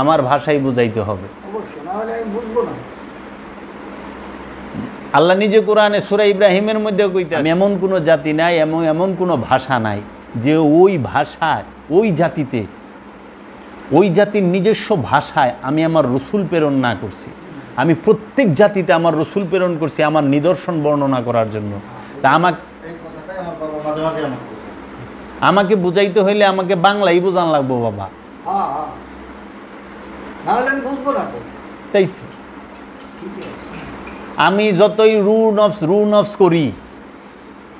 আমার ভাষাই বুঝাইতে হবে। অবশ্যই, না হলে আমি বুঝবো না। আল্লাহ নিজে কোরআনে সূরা ইব্রাহিমের মধ্যে কইতে, আমি এমন কোনো জাতি নাই, এমন কোনো ভাষা নাই যে ওই ভাষায় ওই জাতিতে ওই জাতির নিজস্ব ভাষায় আমি আমার রসুল প্রেরণ না করছি। আমি প্রত্যেক জাতিতে আমার রসুল প্রেরণ করছি আমার নিদর্শন বর্ণনা করার জন্য। তা আমাকে বুঝাইতে হইলে আমাকে বাংলাই বোঝান লাগবো বাবা। তাই আমি যতই রু নফস করি,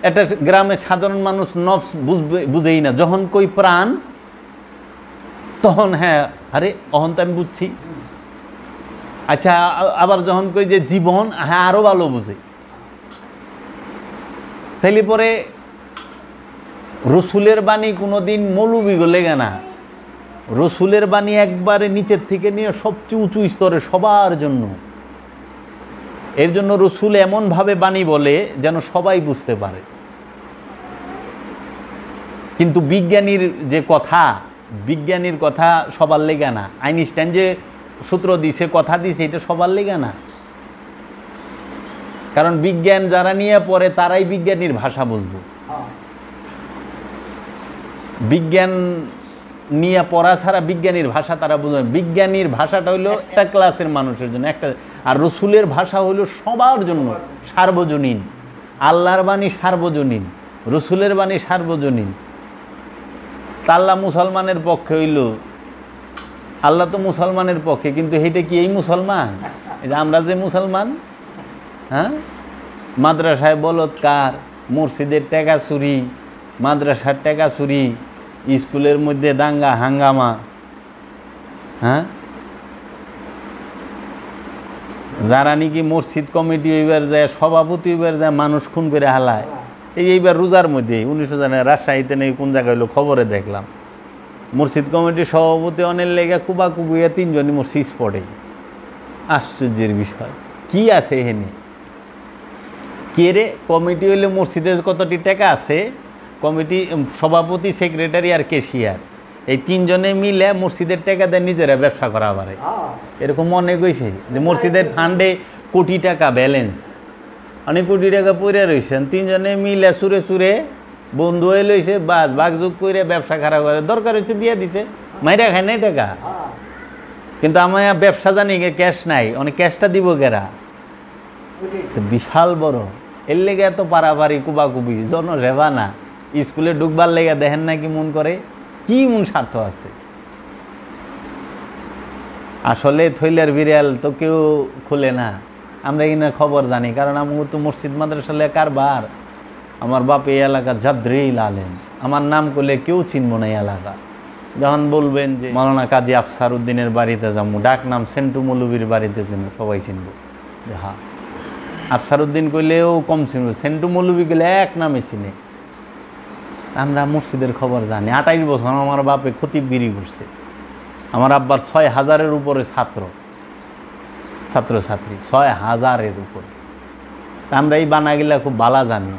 একটা গ্রামের সাধারণ মানুষ নফস বুঝেই না। যখন কই প্রাণ তখন হ্যাঁ, আরে অহন তো আমি বুঝছি। আচ্ছা, আবার যখন কই যে জীবন, হ্যাঁ আরো ভালো বুঝে। তাইলে পরে রসুলের বাণী কোনোদিন মৌলবি লেগে না। রসুলের বাণী একবারে নিচের থেকে নিয়ে সবচেয়ে উঁচু স্তরে সবার জন্য। এর জন্য রসুল এমনভাবে বাণী বলে যেন সবাই বুঝতে পারে। কিন্তু বিজ্ঞানীর যে কথা, বিজ্ঞানীর কথা সবার লেগে না। আইনস্টাইন যে সূত্র দিছে, কথা দিছে, এটা সবার লেগে না। কারণ বিজ্ঞান যারা নিয়ে পড়ে তারাই বিজ্ঞানীর ভাষা বুঝবে। বিজ্ঞান নিয়ে পড়া ছাড়া বিজ্ঞানীর ভাষা তারা বুঝবে। বিজ্ঞানীর ভাষাটা হইলো একটা ক্লাসের মানুষের জন্য একটা, আর রসুলের ভাষা হইলো সবার জন্য, সার্বজনীন। আল্লাহর বাণী সার্বজনীন, রসুলের বাণী সার্বজনীন। আল্লাহ মুসলমানের পক্ষে হইল, আল্লাহ তো মুসলমানের পক্ষে, কিন্তু এইটা কি এই মুসলমান? আমরা যে মুসলমান, হ্যাঁ, মাদ্রাসায় বলৎকার, মসজিদের টাকা চুরি, মাদ্রাসার টাকা চুরি, স্কুলের মধ্যে দাঙ্গা হাঙ্গামা, হ্যাঁ, যারা নাকি মসজিদ কমিটি এইবার যায়, সভাপতি এইবার যায়, মানুষ খুন করে হালায়। এইবার রোজার মধ্যে 1900 জানে রাজশাহীতে নেই কোন জায়গায় হইলো, খবরে দেখলাম মসজিদ কমিটির সভাপতি অনেক লেগে কুবাকুবিয়া 3 জনই মসজিদ স্পটে। আশ্চর্যের বিষয়, কি আছে এখানে? কে রে? কমিটি হইলে মসজিদের কতটি টাকা আছে, কমিটি সভাপতি, সেক্রেটারি আর ক্যাশিয়ার, এই 3 জনে মিলে মসজিদের টাকা দিয়ে নিজেরা ব্যবসা করা পারে। এরকম মনে কইছে যে মসজিদের ফান্ডে কোটি টাকা ব্যালেন্স, অনেক কোটি টাকা পড়ে রয়েছেন, 3 জনে মিলে সুরে সুরে বন্ধু হয়ে লইছে, বাস ভাগযোগ করে ব্যবসা খারাপ করে, দরকার হয়েছে দিয়ে দিছে, মাইরা খায় নাই টাকা। কিন্তু আমার ব্যবসা জানি ক্যাশ নাই, অনেক ক্যাশটা দিব কেরা? বিশাল বড়। এর লেগে এত পারাপারি কুবাকুবি, জনসেবা না। স্কুলে ঢুকবার লেগে দেখেন না কি মন করে, কি মন স্বার্থ আছে। আসলে থইলার বিড়াল তো কেউ খুলে না, আমরা কিনা খবর জানি, কারণ আমার তো মসজিদ মাদ্রাসা কারবার। আমার বাপ এই এলাকার জাদ্রিল আলেম, আমার নাম করলে কেউ চিনব না এই এলাকা। যখন বলবেন যে মাওলানা কাজী আফসার উদ্দিনের বাড়িতে যাবো, ডাক নাম সেন্টু মৌলবীর বাড়িতে চিনব, সবাই চিনব। হ্যাঁ, আফসার উদ্দিন কইলেও কম চিনব, সেন্টু মৌলবী গেলে এক নামে চিনে। আমরা মসজিদের খবর জানি। 28 বছর আমার বাপে খতিবগিরি করছে। আমার আব্বার 6000-এর উপরে ছাত্রছাত্রী, 6000-এর উপরে। আমরা এই বানাগিলা খুব বালা জানি।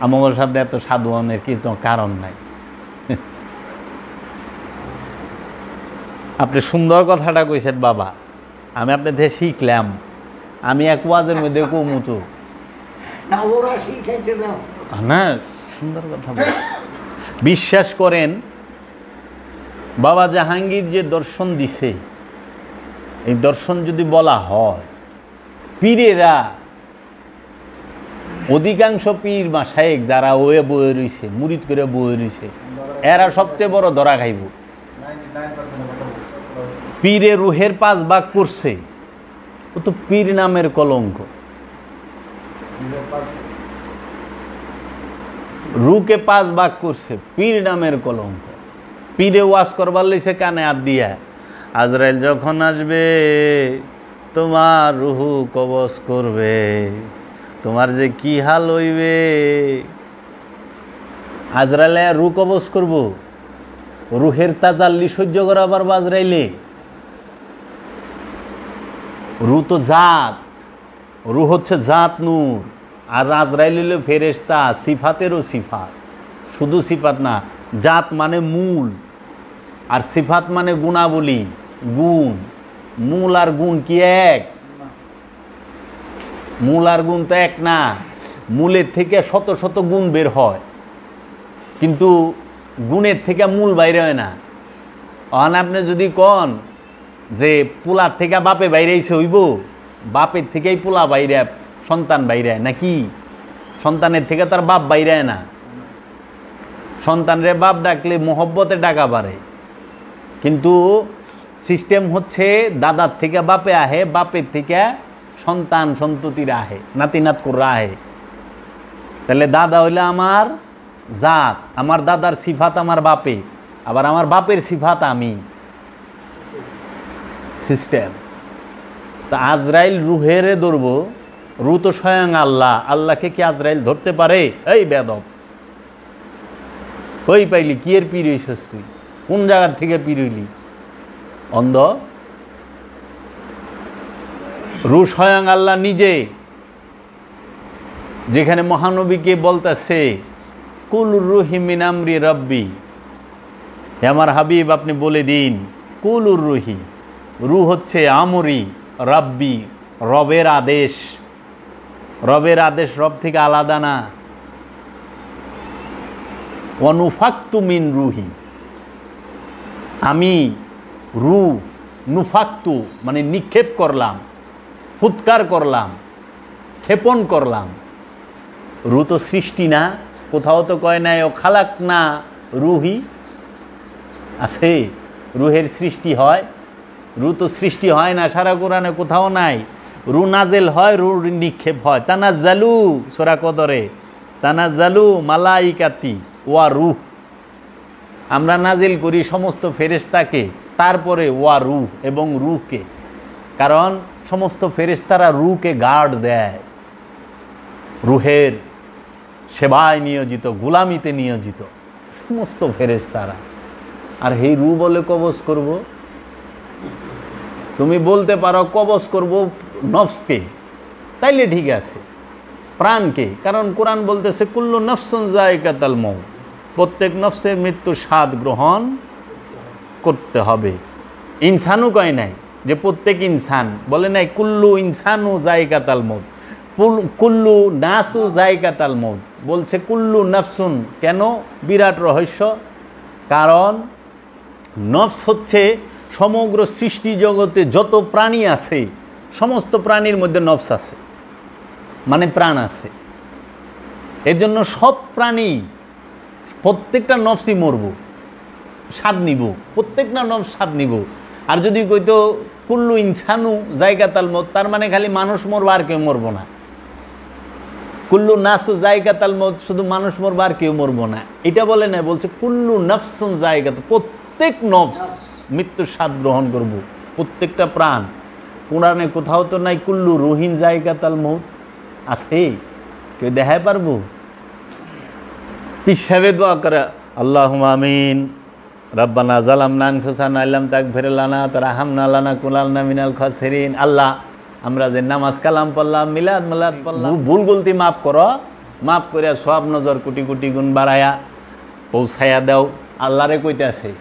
আমার সাথে এত সাধুয়ানের কিন্তু কারণ নাই। আপনি সুন্দর কথাটা কইছেন বাবা, আমি আপনার থেকে শিখলাম। আমি এক ওয়াজের মধ্যে কমুতো না, সুন্দর কথা। বিশ্বাস করেন, বাবা জাহাঙ্গীর যে দর্শন দিছে, এই দর্শন যদি বলা হয়, পীরেরা, অধিকাংশ পীর মাশায়েখ যারা ওয়ে বয়ে রয়েছে, মুরিদ করে বয়ে রয়েছে, এরা সবচেয়ে বড় ধরা খাইব। পীরে রুহের 5 ভাগ করছে, ও তো পীর নামের কলঙ্ক। রুকে 5 ভাগ করছে, পীর নামের কলঙ্ক। পীরে ওয়াজ করবার লইছে কানে হাত দিয়া, আজরাইল যখন আসবে তোমার রুহু কবজ করবে, তোমার যে কি হাল হইবে। আজরাইলে রু কবজ করব, রুহের তাজাল্লি সহ্য করাবার আজরাইলে। রু তো জাত, রু হচ্ছে জাত নূর, আর আজরাইল হইল ফেরেশতা, সিফাতেরও সিফাত। শুধু সিফাত না, জাত মানে মূল, আর সিফাত মানে গুণাবলী। গুণ, মূল আর গুণ কি এক? মূল আর গুণ তো এক না। মূলের থেকে শত শত গুণ বের হয়, কিন্তু গুণের থেকে মূল বাইরে হয় না। অন আপনি যদি কন যে পোলার থেকে বাপে বাইরেছে হইব, বাপের থেকেই পোলা বাইরে সন্তান বাইরে নাকি? সন্তানের থেকে তার বাপ বাইরে না। সন্তানরে বাপ ডাকলে মোহব্বতে ডাকা পারে, কিন্তু সিস্টেম হচ্ছে দাদার থেকে বাপে আহে, বাপের থেকে সন্তান সন্ততিরা আহে, নাতি নাত করে আহে। তাহলে দাদা হইলে আমার জাত, আমার দাদার সিফাত আমার বাপে, আবার আমার বাপের সিফাত আমি। সিস্টেম। তা আজরাইল রুহেরে ধরব, রু তো স্বয়ং আল্লাহ, আল্লাহকে কি আজরাইল ধরতে পারে? এই বেদব, কই পাইলি? কি এর পীর হইছিস তুই? কোন জায়গার থেকে পীর হইলি? অন্ধ। রু স্বয়ং আল্লাহ নিজে, যেখানে মহানবীকে বলতেছে কুলুর রুহি মিন আমরি রব্বি, আমার হাবিব আপনি বলে দিন কুলুর রুহি, রু হচ্ছে আমরি রব্বি, রবের আদেশ। রবের আদেশ রব থেকে আলাদা না। অনুফাক্তু মিন রুহি, আমি রু, নুফাক্তু মানে নিক্ষেপ করলাম, ফুৎকার করলাম, ক্ষেপণ করলাম। রু তো সৃষ্টি না, কোথাও তো কয় নাই ও খালাক না রুহি। আছে রুহের সৃষ্টি হয়? রু তো সৃষ্টি হয় না, সারা কোরআনে কোথাও নাই। রু নাজেল হয়, রু নিক্ষেপ হয়। তানাজ্জালু সূরা কদরে, তানাজ্জালু মালাইকাতি ওয়া রূহ, আমরা নাজিল করি সমস্ত ফেরেশতাকে, তারপরে ওয়া রূহ এবং রূহকে, কারণ সমস্ত ফেরেশতারা রূহকে গার্ড দেয়, রূহের সেবায় নিয়োজিত, গোলামিতে নিয়োজিত সমস্ত ফেরেশতারা। আর এই রূহ বলে কবজ করব? তুমি বলতে পারো কবজ করব নফসকে, তাইলে ঠিক আছে, প্রাণকে, কারণ কোরআন বলতেছে কুল্লু নফসুন যায়কাতুল মউত, প্রত্যেক নফসের মৃত্যুর স্বাদ গ্রহণ করতে হবে। ইনসানও কয় নাই যে প্রত্যেক ইনসান, বলে নাই কুল্লু ইনসানু যায়কাতুল মউত, কুল্লু নাসু যায়কাতুল মউত, বলছে কুল্লু নফসুন। কেন? বিরাট রহস্য। কারণ নফস হচ্ছে সমগ্র সৃষ্টি জগতে যত প্রাণী আছে, সমস্ত প্রাণীর মধ্যে নফস আছে, মানে প্রাণ আছে। এর জন্য সব প্রাণী, প্রত্যেকটা নফসই মরব, স্বাদ নিব, প্রত্যেকটা নফস স্বাদ নিব। আর যদি কইতো কুল্লু ইনসানু যায়কাতুল মউত, তার মানে খালি মানুষ মরবো আর কেউ মরবো না। কুল্লু নাসু যায়কাতুল মউত, শুধু মানুষ মরবো আর কেউ মরবো না, এটা বলে না, বলছে কুল্লু নফসুন যায়কাতুল, প্রত্যেক নফস মৃত্যুর স্বাদ গ্রহণ করব, প্রত্যেকটা প্রাণ। কোরআনে কোথাও তো নাই কুল্লু রুহিন যায়কাতুল মউত, আছে? কেউ দেখায় পারবো? পিছাবে দোয়া করে আল্লাহুম্মা আমিন, রাব্বানা যালামনা আনফুসানা ইল্লাম তাগফির লানা তারহামনা লানাকুনান্না মিনাল খাসিরিন। আল্লাহ, আমরা যে নামাজ কালাম পড়লাম, মিলাদ মিলাদ পড়লাম, ভুল গলতি মাফ করো, মাফ করে সব নজর কোটি কোটি গুণ বাড়ায়া পৌঁছায়া দাও। আল্লাহরে কইতেছে,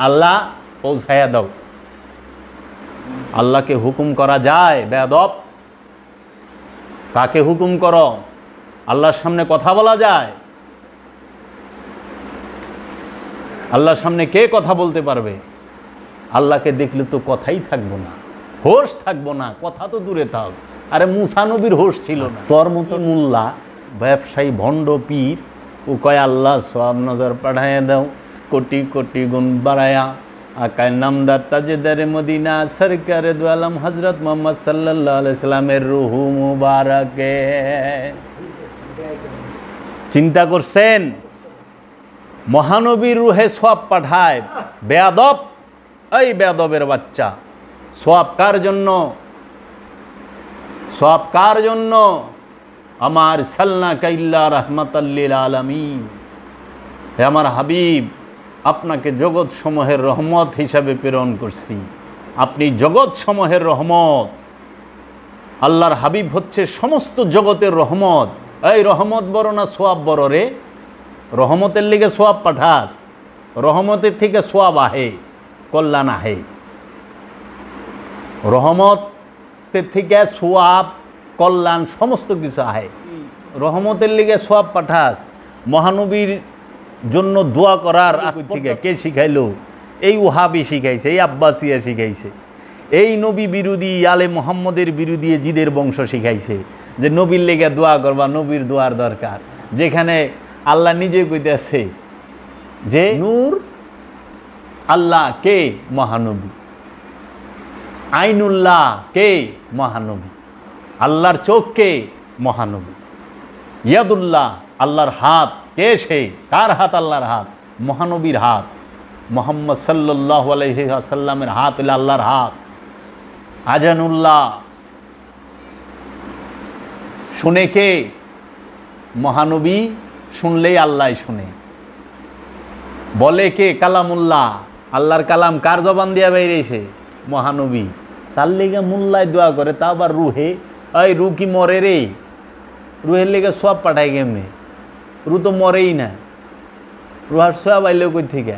আল্লাহ পৌঁছায়া দাও। আল্লাহকে হুকুম করা যায়? বেয়াদব, কাকে হুকুম করো? আল্লাহর সামনে কথা বলা যায়? আল্লাহর সামনে কে কথা বলতে পারবে? আল্লাহকে দেখলে তো কথাই থাকবো না, হোশ থাকবো না, কথা তো দূরে থাক। আরে মুসা নবীর হোশ ছিল না। তোর মতো মোল্লা, ব্যবসায়ী, ভণ্ড পীর, ও কয় আল্লাহ সব নজর পাঠাইয়া দাও, কোটি কোটি গুণ বাড়ায়া। আকায় নামদার তাজেদারে মদিনা সরকারে দু আলম হজরত মোহাম্মদ সাল্লাল্লাহু আলাইহি সাল্লামের রূহ মুবারকে। চিন্তা করছেন? মহানবীর রুহে সওয়াব পাঠায়। বেয়াদব, এই বেয়াদবের বাচ্চা, সওয়াব কার জন্য? সওয়াব কার জন্য? আমার সাল্লাকা ইল্লা রাহমাতাল লিল আলামিন, হে আমার হাবিব, আপনাকে জগৎ সমূহের রহমত হিসাবে প্রেরণ করছি, আপনি জগৎ সমূহের রহমত। আল্লাহর হাবিব হচ্ছে সমস্ত জগতের রহমত। এই রহমত বড় না সোয়াব বড় রে? রহমতের লিগে সোয়াব পাঠাস, রহমতের থেকে সোয়াব আহে, কল্যাণ আহে। রহমত থেকে সোয়াব কল্যাণ সমস্ত কিছু আহে। রহমতের লিগে সোয়াব পাঠাস, মহানবীর জন্য দোয়া করার থেকে কে শিখাইলো? এই ওহাবি শিখাইছে, এই আব্বাসিয়া শিখাইছে, এই নবী বিরোধী আলে মোহাম্মদের বিরোধী জিদের বংশ শিখাইছে যে নবীর লেগে দোয়া করবা, নবীর দোয়ার দরকার। যেখানে আল্লাহ নিজে কইতেছে যে নূর আল্লাহ কে? মহানবী। আইনুল্লাহ কে? মহানবী। আল্লাহর চোখ কে? মহানবী। ইয়াদুল্লাহ আল্লাহর হাত কে? সে কার হাত? আল্লাহর হাত, মহানবীর হাত। মুহাম্মদ সাল্লাল্লাহু আলাইহি ওয়াসাল্লামের হাত হলো আল্লাহর হাত। আজানুল্লাহ শুনে কে? মহানবী। শুনলেই আল্লাহ শুনে। বলে কে? কালামুল্লাহ, আল্লাহর কালাম কার জবান দিয়া বেরিয়েছে? মহানবী। তার লেগে মুল্লায় দোয়া করে, তা আবার রুহে। এই রু কি মরে রে? রুহের লেগে সব পাঠায় কেমনে? রু তো মরেই না, রুহার সব আইলেও কই থেকে।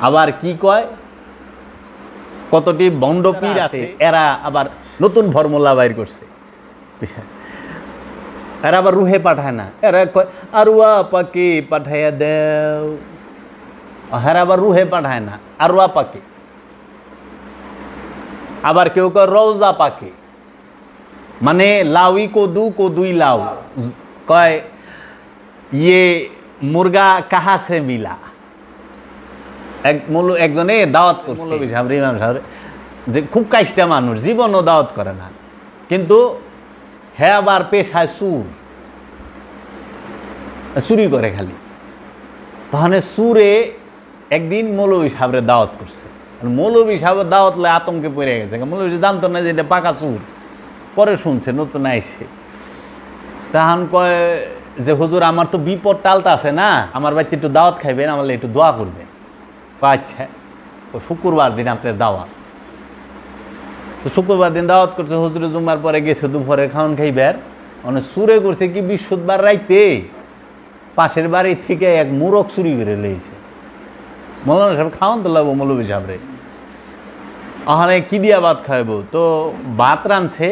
আবার কি কয়, কতটি বন্ডপীর আছে, এরা আবার নতুন ফর্মুলা বাইর করছে। এরা আবার রুহে পাঠায় না, এরা কয় আরওয়া পাকে পাঠাইয়া দেও। এরা আবার রুহে পাঠায় না, আরওয়া পাকে। আবার কেউ কয় রওজা পাকে, মানে লাউই কদু, কদুই লাউ। কয় ইয়ে মুরগা কাহা সে মিলা। একজনে দাওয়াত করছে মৌলভী সাহেব, ইমাম সাহেব, যে খুব কাইষ্টা মানুষ, জীবনও দাওয়াত করে না, কিন্তু হ্যাঁ আবার পেশায় চুরি করে খালি। তাহলে সুরে একদিন মৌলভী সাহেবের দাওয়াত করছে। মৌলভী সাহেবের দাওয়াত লাই আতঙ্কে পড়ে গেছে। মৌলভী জানতো না যে এটা পাকা সুর, পরে শুনছে, নতুন আইসে। তখন কয় যে হুজুর আমার তো বিপদ টালতা আছে না, আমার বাড়িতে একটু দাওয়াত খাইবেন, আমার একটু দোয়া করবেন। আচ্ছা, শুক্রবার দিন আপনার দাওয়াত। তো শুক্রবার দিন দাওয়াত করছে, হুজুরে জুম্মার পরে গেছে দুপুরে খাওয়ান খাইবার। মানে সুরে করছে কি বৃহস্পতিবার রাইতে পাশের বাড়ি থেকে এক মুরগ চুরি করে লেগেছে। মৌলানা সাহেব খাওয়ান তো লাগবো মৌলভী সাহেবরে, ওখানে কি দিয়া ভাত খাইবো? তো ভাত রাঁধছে,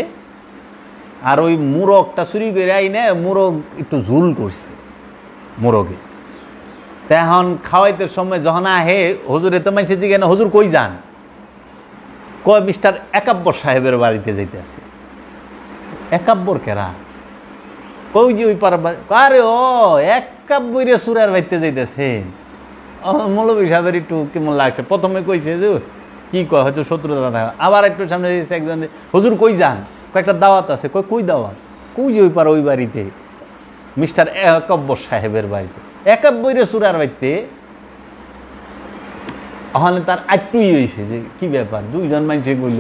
আর ওই মুরগটা চুরি করে আইনে মুরগ একটু ঝুল করছে মুরগে। এখন খাওয়াইতে সময় যখন আহে, হুজুরে তো মানছে যে কেন হুজুর কই যান? কয় মিস্টার একাব্বর সাহেবের বাড়িতে যাইতে আছে। একাব্বর কেরা? কই যে ওই পার, আরে ও একাব্বরে সুরার বাড়িতে যাইতেছেন। মৌলভী সাহেবের একটু কেমন লাগছে। প্রথমে কইছে যে কি কয়, হয়তো শত্রুতা থাকে। আবার একটু সামনে একজন, হুজুর কই যান? কয়েকটা দাওয়াত আছে। কই দাওয়াত? কই যে ওই পার ওই বাড়িতে, মিস্টার একাব্বর সাহেবের বাড়িতে। একাব্বরে সুরার বাড়িতে। ওখানে তার একটুই হয়েছে যে কি ব্যাপার, দুইজন মানুষে কইল।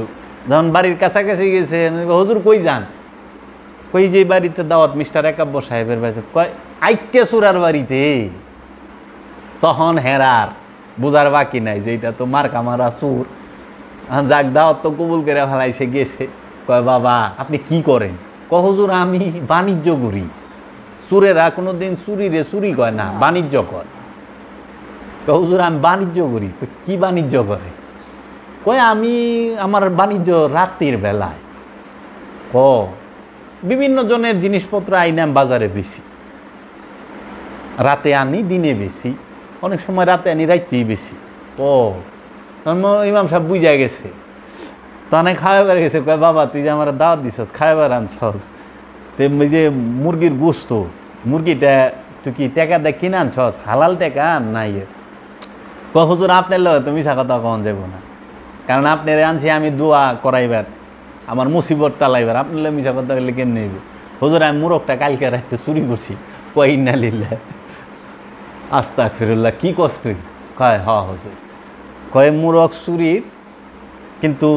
যখন বাড়ির কাছাকাছি গেছে, হুজুর কই যান? কই যে বাড়িতে দাওয়াত মিস্টার একাব্বর সাহেবের বাড়িতে। কয় আইকে সুরার বাড়িতে। তখন হেরার বুঝার বাকি নাই যে এটা তো মার্কা মারা সুর। যাক দাওয়াত তো কবুল করে ফেলাইছে, গেছে। কয় বাবা আপনি কি করেন? কয় হুজুর আমি বাণিজ্য করি। সুরেরা কোনোদিন চুরি কয় না, বাণিজ্য কর। কয় হুজুর আমি বাণিজ্য করি। কি বাণিজ্য করে? কয় আমি আমার বাণিজ্য রাতের বেলায়। বিভিন্ন জনের জিনিসপত্র আইনাম বাজারে বেশি, রাতে আনি দিনে বেশি, অনেক সময় রাতে আনি রাইতেই বেশি। ইমাম সাহেব বুঝা গেছে, তাহলে খাওয়াবার গেছে। কয় বাবা তুই যে আমার দাওয়াত দিছস, খাওয়াবার আনছস, ওই যে মুরগির গোস্ত, মুরগিটা তুই কি টাকা দেয় কিনে আনছস? হালাল টাকা নাই। কয় হুজুর আপনার লগে তো মিছা কথা কখন যাব না, কারণ আপনার আনছি আমি দোয়া করাইবার, আমার মুসিবত টালাইবার। আপনার লগে মিছা কথা বললে কেমনি নেব? হুজুর আমি মুরগটা কালকে রাতে চুরি করছি। কয় ইন্না লিল্লাহ আস্তাগফিরুল্লাহ। কি কস তুই? কয় হ হুজুর। কয় মুরগ চুরির, কিন্তু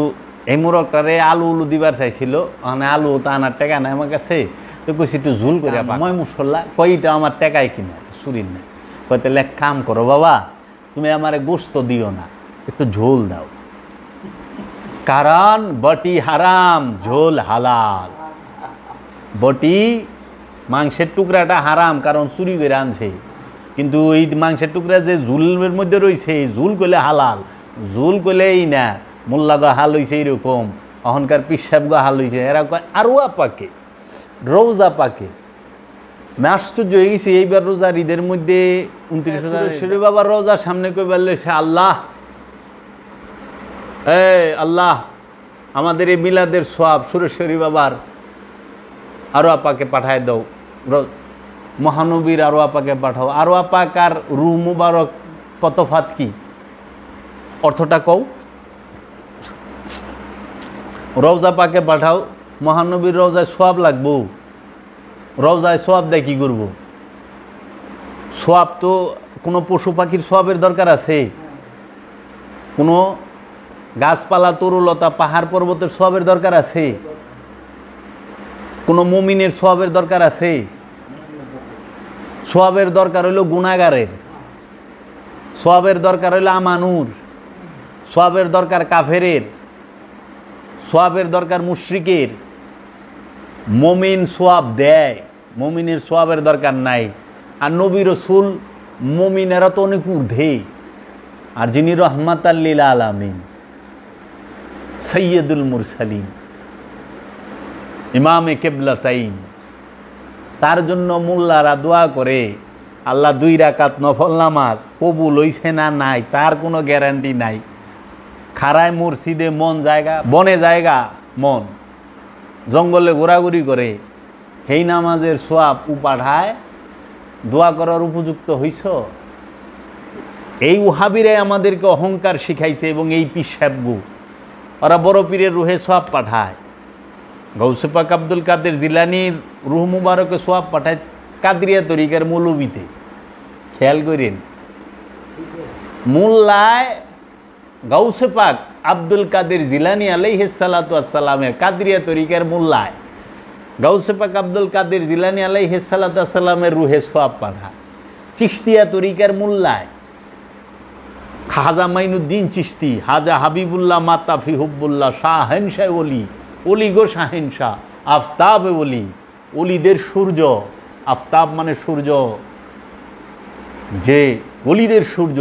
এই মুরগটারে আলু দিবার চাইছিল, মানে আলু তো আনার টাকা নাই আমার কাছে। তো কইছি একটু ঝুল করে ময় মশলা। কয়টা আমার টাকায় কিনা, চুরির না। কয় তাহলে এক কাম করো বাবা, তুমি আমারে গোস্ত দিও না, একটু ঝোল দাও, কারণ বটি হারাম ঝোল হালাল। বটি মাংসের টুকরাটা হারাম, কারণ চুরি করে আনছে, কিন্তু এই মাংসের টুকরা যে ঝুলের মধ্যে রয়েছে, ঝুল করলে হালাল। জুল কইলেই না, মোল্লা গা হাল হইছে এইরকম, অহংকার পিসাব গা হাল হইছে, এরা কয় আরোয়া পাকে, রোজা পাকে। আমি আশ্চর্য হয়ে গেছি, এইবার রোজার ঈদের মধ্যে 29 বাবার রোজার সামনে কইবার লইছে, আল্লাহ আল্লাহ আমাদের এই মিলাদের সওয়াব সুরেশ্বরী বাবার আরো আপাকে পাঠায় দাও, মহানবীর আরো আপাকে পাঠাও। আরো আপাক আর রু মুবারক তফাৎ কি, অর্থটা কও। রওজা পাকে পাঠাও, মহানবীর রওজায় সওয়াব লাগবো, রওজায় সওয়াব দেয় কি করব? সওয়াব তো কোনো পশু পাখির সওয়াবের দরকার আছে, কোনো গাছপালা তরুলতা পাহাড় পর্বতের সওয়াবের দরকার আছে, কোনো মুমিনের সওয়াবের দরকার আছে? সওয়াবের দরকার হইল গুনাহগারের, সওয়াবের দরকার হইল আমানুর, সওয়াবের দরকার কাফেরের, সওয়াবের দরকার মুশরিকের। মুমিন সওয়াব দেয়, মুমিনের সওয়াবের দরকার নাই। আর নবী রাসূল মুমিনেরা তো অনেক ঊর্ধ্বে, আর যিনি রহমাতাল লিল আলামিন সৈয়দুল মুরসালিন ইমামে কিবলাতাইন, তার জন্য মোল্লারা দোয়া করে, আল্লাহ 2 রাকাত নফল নামাজ কবুল হইছে না নাই তার কোনো গ্যারান্টি নাই। খাড়ায় মসজিদে মন জায়গা, বনে জায়গা মন, জঙ্গলে ঘোরাঘুরি করে, সেই নামাজের সওয়াব পাঠায়, দোয়া করার উপযুক্ত হইছ? এই ওহাবিরে আমাদেরকে অহংকার শিখাইছে, এবং এই পিসাবগু ওরা বড় পীরের রুহে সওয়াব পাঠায়। গৌসে পাক আব্দুল কাদের জিলানির রুহ মুবারকে সওয়াব পাঠায় কাদরিয়া তরিকার মৌলবীতে। খেয়াল করেন, মোল্লায় গাউসে পাক আব্দুল কাদের জিলানী আলাইহিস সালাতু ওয়াস সালামের কাদরিয়া তরিকার মোল্লায় গাউসে পাক আব্দুল কাদের জিলানী আলাইহিস সালাতু ওয়াস সালামের রুহে সওয়াব পাঠায়। চিশতিয়া তরিকার মোল্লায় খাজা মাইনুদ্দিন চিশতি, হাজা হাবিবুল্লাহ মাতাফি হুব্বুল্লাহ, শাহেনশাহ ওলি, ওলি গো শাহেনশাহ, আফতাব ওলি, ওলিদের সূর্য, আফতাব মানে সূর্য, যে ওলিদের সূর্য,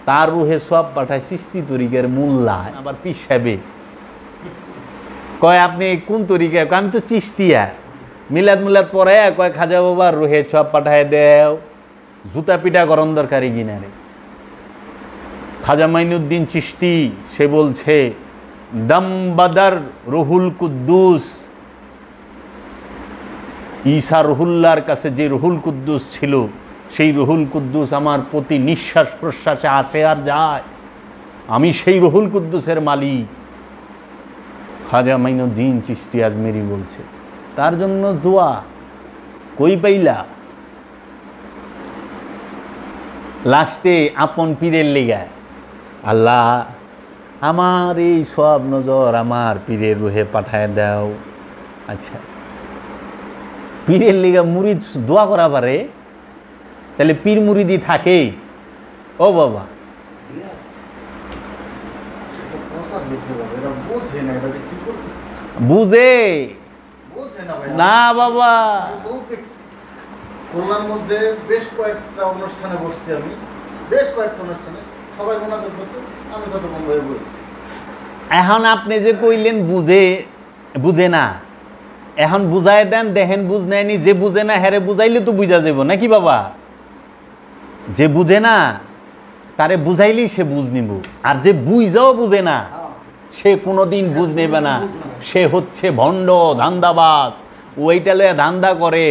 তার রুহে সওয়াব পাঠায় চিশতি তরিকার মোল্লায়। আবার পিসাবে কয় আপনি কোন তরিকা? আমি তো চিশতিয়া। মিলাদ মিলাদ পরে কয় খাজা বাবার রুহে সওয়াব পাঠায় দেও, জুতা পিটা গরম দরকারি কিনারে। খাজা মাইনুদ্দিন চিশতি সে বলছে, দমবদর রুহুল কুদ্দুস, ঈসা রুহুল্লাহর কাছে যে রুহুল কুদ্দুস ছিল, সেই রুহুল কুদ্দুস আমার প্রতি নিঃশ্বাস প্রশ্বাসে আসে আর যায়, আমি সেই রুহুল কুদ্দুসের মালিক। খাজা মাইনুদ্দিন চিশতি আজমেরি বলছে, তার জন্য দোয়া কই পাইলা? লাস্টে আপন পীরের লেগায়, আল্লাহ আমার এই সব নজর আমার পীরের রুহে পাঠায় দাও। আচ্ছা, পীরের লেগা মুরিদ দোয়া করা পারে? তাহলে পীর মুরিদি থাকে? ও বাবা, বুঝে না বাবা। খুলনার মধ্যে বেশ কয়েকটা অনুষ্ঠানে বসছি আমি, বেশ কয়েকটা অনুষ্ঠানে সবাই মোনাজাত করছে, আমি তত বন্ধ হয়ে বলছি। এখন আপনি যে কইলেন বুঝে না, এখন বুঝাই দেন, দেখেন বুঝ নেয়নি। যে বুঝে না হেরে বুঝাইলে তো বুঝা যাব নাকি বাবা? যে বুঝে না তারে বুঝাইলেই সে বুঝ নিব, আর যে বুঝাও বুঝে না সে কোনোদিন বুঝ নেবে না। সে হচ্ছে ভণ্ড, ধান্দাবাজ। ওইটা লয়ে ধান্দা করে,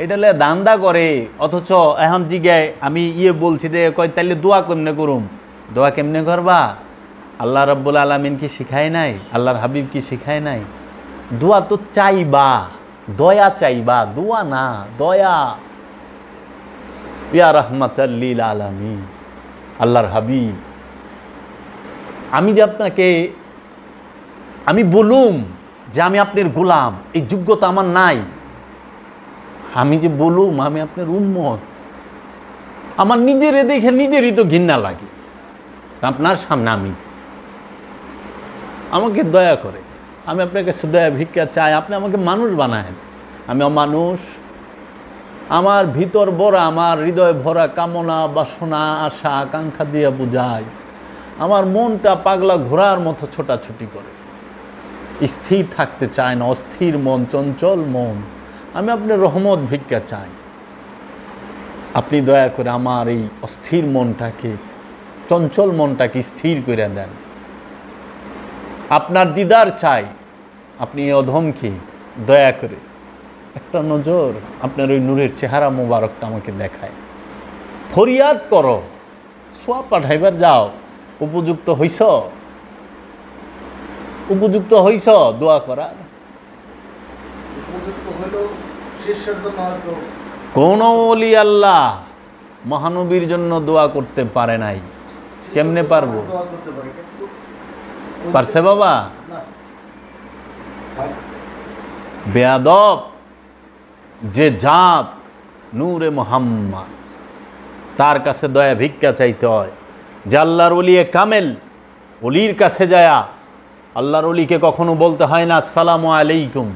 এটা লয়ে ধান্দা করে। অথচ এখন জিগায় আমি বলছি যে কয় তাইলে দোয়া কেমনে করুম? দোয়া কেমনে করবা? আল্লাহ রাব্বুল আলামিন কি শিখায় নাই? আল্লাহর হাবিব কি শিখায় নাই? দোয়া তো চাইবা, দয়া চাইবা, দোয়া না, দয়া। ইয়া রাহমাতাল লিল আলামিন, আল্লাহর হাবিব। আমি যে আপনাকে আমি বলুম যে আমি আপনার গোলাম, এই যোগ্যতা আমার নাই। আমি যে বলুম আমি আপনার উম্মত, আমার নিজেরে দেখে নিজেরই তো ঘৃণা লাগে। আপনার সামনে আমি, আমাকে দয়া করে, আমি আপনার কাছে দয়া ভিক্ষা চাই, আপনি আমাকে মানুষ বানায়েন। আমি অমানুষ, আমার ভিতর ভরা, আমার হৃদয় ভরা কামনা বাসনা আশা আকাঙ্ক্ষা দিয়ে বুঝাই। আমার মনটা পাগলা ঘোড়ার মতো ছোটাছুটি করে, স্থির থাকতে চায় না, অস্থির মন, চঞ্চল মন। আমি আপনার রহমত ভিক্ষা চাই, আপনি দয়া করে আমার এই অস্থির মনটাকে, চঞ্চল মনটাকে স্থির করে দেন। আপনার দিদার চাই, আপনি এই অধমকে দয়া করে একটা নজর আপনার ওই নূরের চেহারা মোবারকটা আমাকে দেখায়। ফরিয়াদ করো, সোয়া পাঠাইবার যাও, উপযুক্ত হইছ, উপযুক্ত হইছ দোয়া করার। উপযুক্ত হলেও শিষ্যের জন্য হয়তো কোন ওলি আল্লাহ মহানবীর জন্য দোয়া করতে পারে নাই, কেমনে পারবো? দোয়া করতে পারে, কিন্তু পারছে বাবা? না। বেয়াদব যে জাত নূরে মুহাম্মদ, তার কাছে দয়া ভিক্ষা চাইতে হয়। যে আল্লাহর ওলিয়ে কামেল, ওলির কাছে যায়া আল্লাহর ওলিকে কখনো বলতে হয় না আসসালামু আলাইকুম।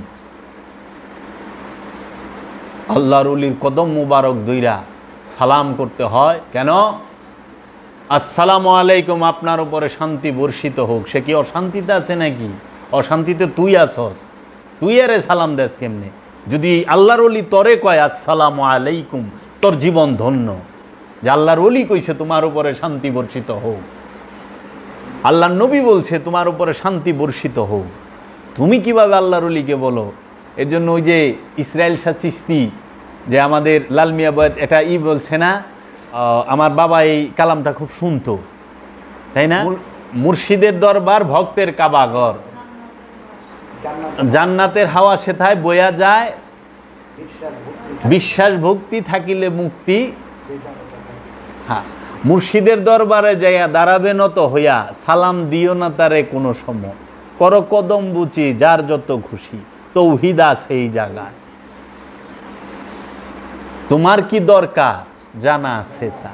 আল্লাহর ওলির কদম মুবারক দইরা সালাম করতে হয়। কেন? আসসালামু আলাইকুম, আপনার উপরে শান্তি বর্ষিত হোক। সে কি অশান্তিতে আছে নাকি? অশান্তিতে তুই আসস, তুই আরে সালাম দেস কেমনে? যদি আল্লাহর ওলি তরে কয় আসসালামু আলাইকুম, তোর জীবন ধন্য। যে আল্লাহর ওলি কইছে তোমার উপরে শান্তি বর্ষিত হোক, আল্লাহর নবী বলছে তোমার উপরে শান্তি বর্ষিত হোক, তুমি কিভাবে আল্লাহর ওলিকে বলো? এর জন্য ওই যে ইসরায়েল শাহ চিশতি, যে আমাদের লাল মিয়া বয়াত এটা বলছে না, আমার বাবা এই কালামটা খুব শুনতো, তাই না? মুর্শিদের দরবার ভক্তের কাবাঘর, জান্নাতের হাওয়া সেথায় বয়া যায়, বিশ্বাস ভক্তি থাকিলে মুক্তি। হ্যাঁ, মুর্শিদের দরবারে যাইয়া দাঁড়াবে নত হইয়া, সালাম দিও না তারে কোনো সময়, কর কদম বুচি যার যত খুশি, তৌহিদ আছে এই জায়গায়। তোমার কি দরকার জানা আছে তা,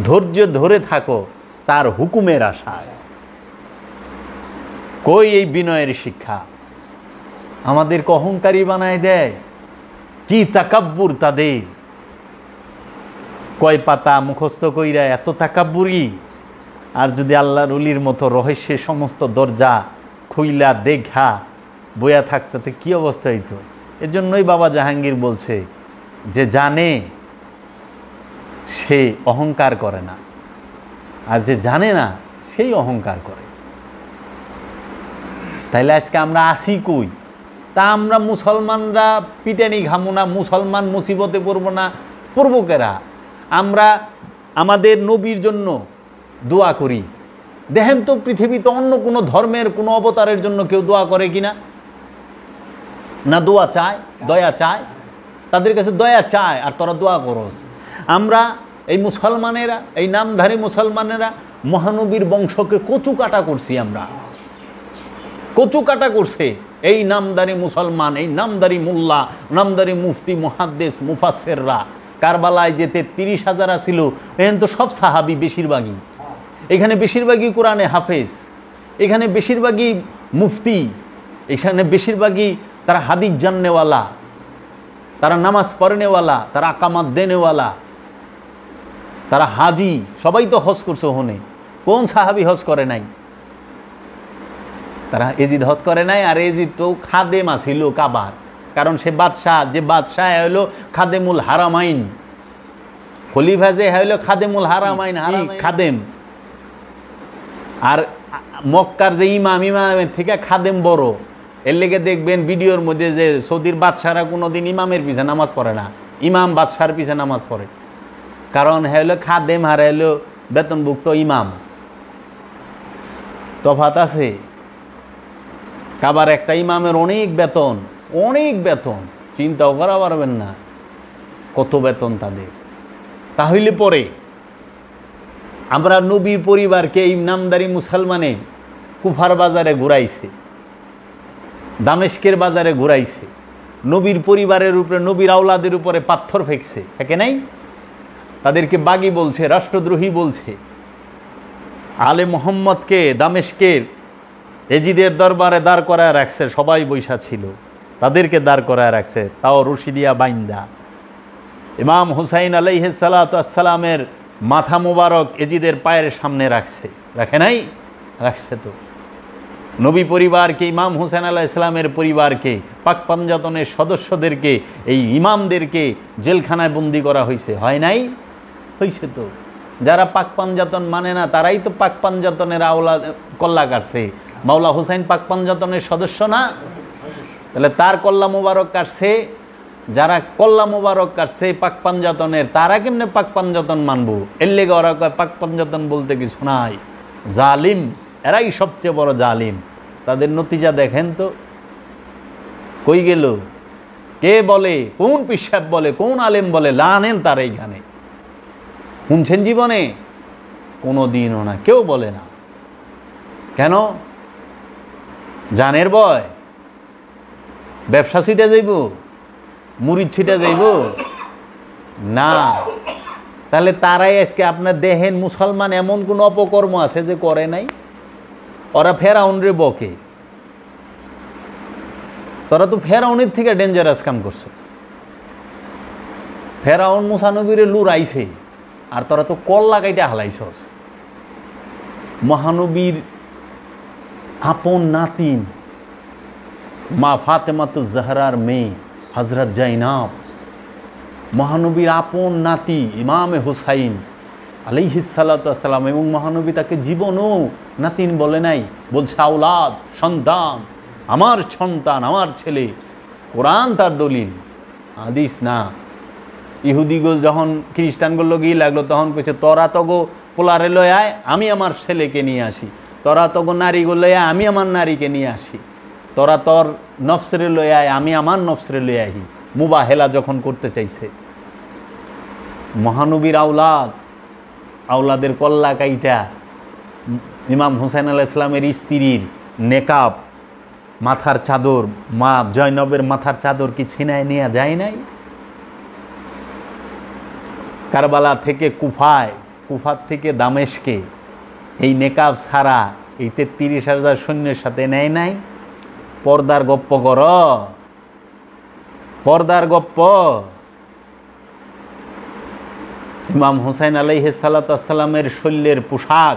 ধৈর্য ধরে থাকো তার হুকুমের আশায়। কই এই বিনয়ের শিক্ষা? আমাদের অহংকারী বানায় দেয়। কি তাকাব্বুর তাদের, কয় পাতা মুখস্থ কইরা এত তাকাব্বুরি। আর যদি আল্লাহর ওলির মতো রহস্যের সমস্ত দরজা খুইলা দেখা বইয়া থাকতে কি অবস্থা হইতো? এর জন্যই বাবা জাহাঙ্গীর বলছে যে জানে সে অহংকার করে না, আর যে জানে না সেই অহংকার করে। তাইলে আজকে আমরা আসি কই? তা আমরা মুসলমানরা পিটানি ঘামো না, মুসলমান মুসিবতে পড়বো না, পড়বো কেরা? আমরা আমাদের নবীর জন্য দোয়া করি। দেখেন তো পৃথিবীতে অন্য কোনো ধর্মের কোনো অবতারের জন্য কেউ দোয়া করে কিনা? না দোয়া চায়, দয়া চায়, তাদের কাছে দয়া চায়, আর তোরা দোয়া করস। আমরা এই মুসলমানেরা, এই নামধারী মুসলমানেরা মহানবীর বংশকে কচু কাটা করছি। আমরা কচু কাটা করছে এই নামদারি মুসলমান, এই নামদারি মোল্লা, নামদারি মুফতি, মুহাদ্দিস, মুফাসসিররা। কারবালায় যেতে 30,000 ছিল, এখন তো সব সাহাবি বেশিরভাগই। এখানে বেশিরভাগই কোরআনে হাফেজ, এখানে বেশিরভাগই মুফতি, এখানে বেশিরভাগই তারা হাদিস জাননেওয়ালা, তারা নামাজ পড়নেওয়ালা, তারা আকামাত দেনেওয়ালা, তারা হাজি। সবাই তো হজ করছে। ওখানে কোন সাহাবি হজ করে নাই? তারা এজিদ হজ করে নাই। আর এজিদ তো খাদেম আছিল কাবার, কারণ সে বাদশাহ, যে বাদশাহ হইল খাদেমুল হারামাইন, খলিফা যে হইল খাদেমুল হারামাইন, খাদেম। আর মক্কার যে ইমাম, ইমামের থেকে খাদেম বড়। এর লেগে দেখবেন ভিডিওর মধ্যে যে সৌদির বাদশাহরা কোনোদিন ইমামের পিছে নামাজ পড়ে না, ইমাম বাদশার পিছে নামাজ পড়ে। কারণ হইল খাদেম, আর হইল বেতনভুক্ত ইমাম। তফাত আছে। কাবার একটা ইমামের অনেক বেতন, অনেক বেতন, চিন্তাও করা পারবেন না কত বেতন তাদের। তাহলে পরে আমরা নবীর পরিবারকে এই নামদারি মুসলমানে কুফার বাজারে ঘুরাইছে, দামেস্কের বাজারে ঘুরাইছে, নবীর পরিবারের উপরে, নবীর আওলাদের উপরে পাথর ফেকছে, ফেকে নাই? তাদেরকে বাগী বলছে, রাষ্ট্রদ্রোহী বলছে। আলে মোহাম্মদকে দামেস্কের এজিদের দরবারে দাঁড় করায় রাখছে, সবাই বৈশা ছিল, তাদেরকে দাঁড় করায় রাখছে, তাও রশি দিয়া বাইন্দা। ইমাম হুসাইন আলাইহিস সালাতু ওয়াস সালামের মাথা মোবারক এজিদের পায়ের সামনে রাখছে, রাখে নাই? রাখছে তো। নবী পরিবারকে, ইমাম হুসেন আলাইহিস সালামের পরিবারকে, পাক পাঞ্জাতনের সদস্যদেরকে, এই ইমামদেরকে জেলখানায় বন্দি করা হয়েছে, হয় নাই? হয়েছে তো। যারা পাক পাঞ্জাতন মানে না তারাই তো পাক পাঞ্জাতনের আওলা কল্লা কাটছে। মাওলা হুসাইন পাক পাঞ্জাতনের সদস্য না? তাহলে তার কল্লা মোবারক কাটছে। যারা কল্লা মোবারক কাটছে পাক পাঞ্জাতনের, তারা কেমনে পাক পাঞ্জাতন মানবো? এর লেগে ওরা কয় পাক পাঞ্জাতন বলতে কিছু নাই, জালিম। এরাই সবচেয়ে বড় জালিম। তাদের নতিজা দেখেন তো, কই গেল? কে বলে? কোন পিসাব বলে? কোন আলেম বলে লানেন তার এইখানে? শুনছেন জীবনে? কোনো দিনও না, কেউ বলে না। কেন? জানের ভয়? ব্যবসা ছিটে যাইব? মুড়ি ছিটে যাইব? না। তাহলে তারাই আজকে আপনার দেখেন মুসলমান এমন কোন অপকর্ম আছে যে করে নাই? ওরা ফেরাউন রে বকে, তোরা তো ফেরাউনের থেকে ডেঞ্জারাস কাম করছিস। ফেরাউন মুসা নবীরে লুরাইছে, আর তোরা তো কল্লা কাইটা হালাইছস। মহানবীর আপন নাতিন মা ফাতেমাতুজ জাহরার মেয়ে হযরত জাইনাব, মহানবীর আপন নাতি ইমামে হুসাইন আলাইহিস সালাতু ওয়াস সালাম, এবং মহানবী তাকে জীবনও নাতিন বলে নাই, বলছে আওলাদ, সন্তান, আমার সন্তান, আমার ছেলে। কোরআন তার দলিল, হাদিস না। ইহুদিগো যখন খ্রিস্টানগুলো গিয়ে লাগলো, তখন কইছে তোরা তগো পোলারে লয়ে আয়, আমি আমার ছেলেকে নিয়ে আসি। তোরা তগো নারীগুলো লয়ে আয়, আমি আমার নারীকে নিয়ে আসি। তোরা তোর নফসরে লয়ে আয়, আমি আমার নফসরে লয়ে আহি। মুবাহেলা যখন করতে চাইছে, মহানবীর আওলাদ, আওলাদের কল্লা কাইটা ইমাম হুসাইন আলাইহিস সালামের স্ত্রীর নেকাব, মাথার চাদর, মা জয়নবের মাথার চাদর কি ছিনায় নেওয়া যায় নাই? কারবালা থেকে কুফায়, কুফার থেকে দামেশকে এই নেকাব ছাড়া এই 33,000 সৈন্যের সাথে নেয় নাই? পর্দার গপ্প কর, পর্দার গপ্প। ইমাম হুসাইন আলাইহিস সালাতু ওয়াস সালামের শৈলের পোশাক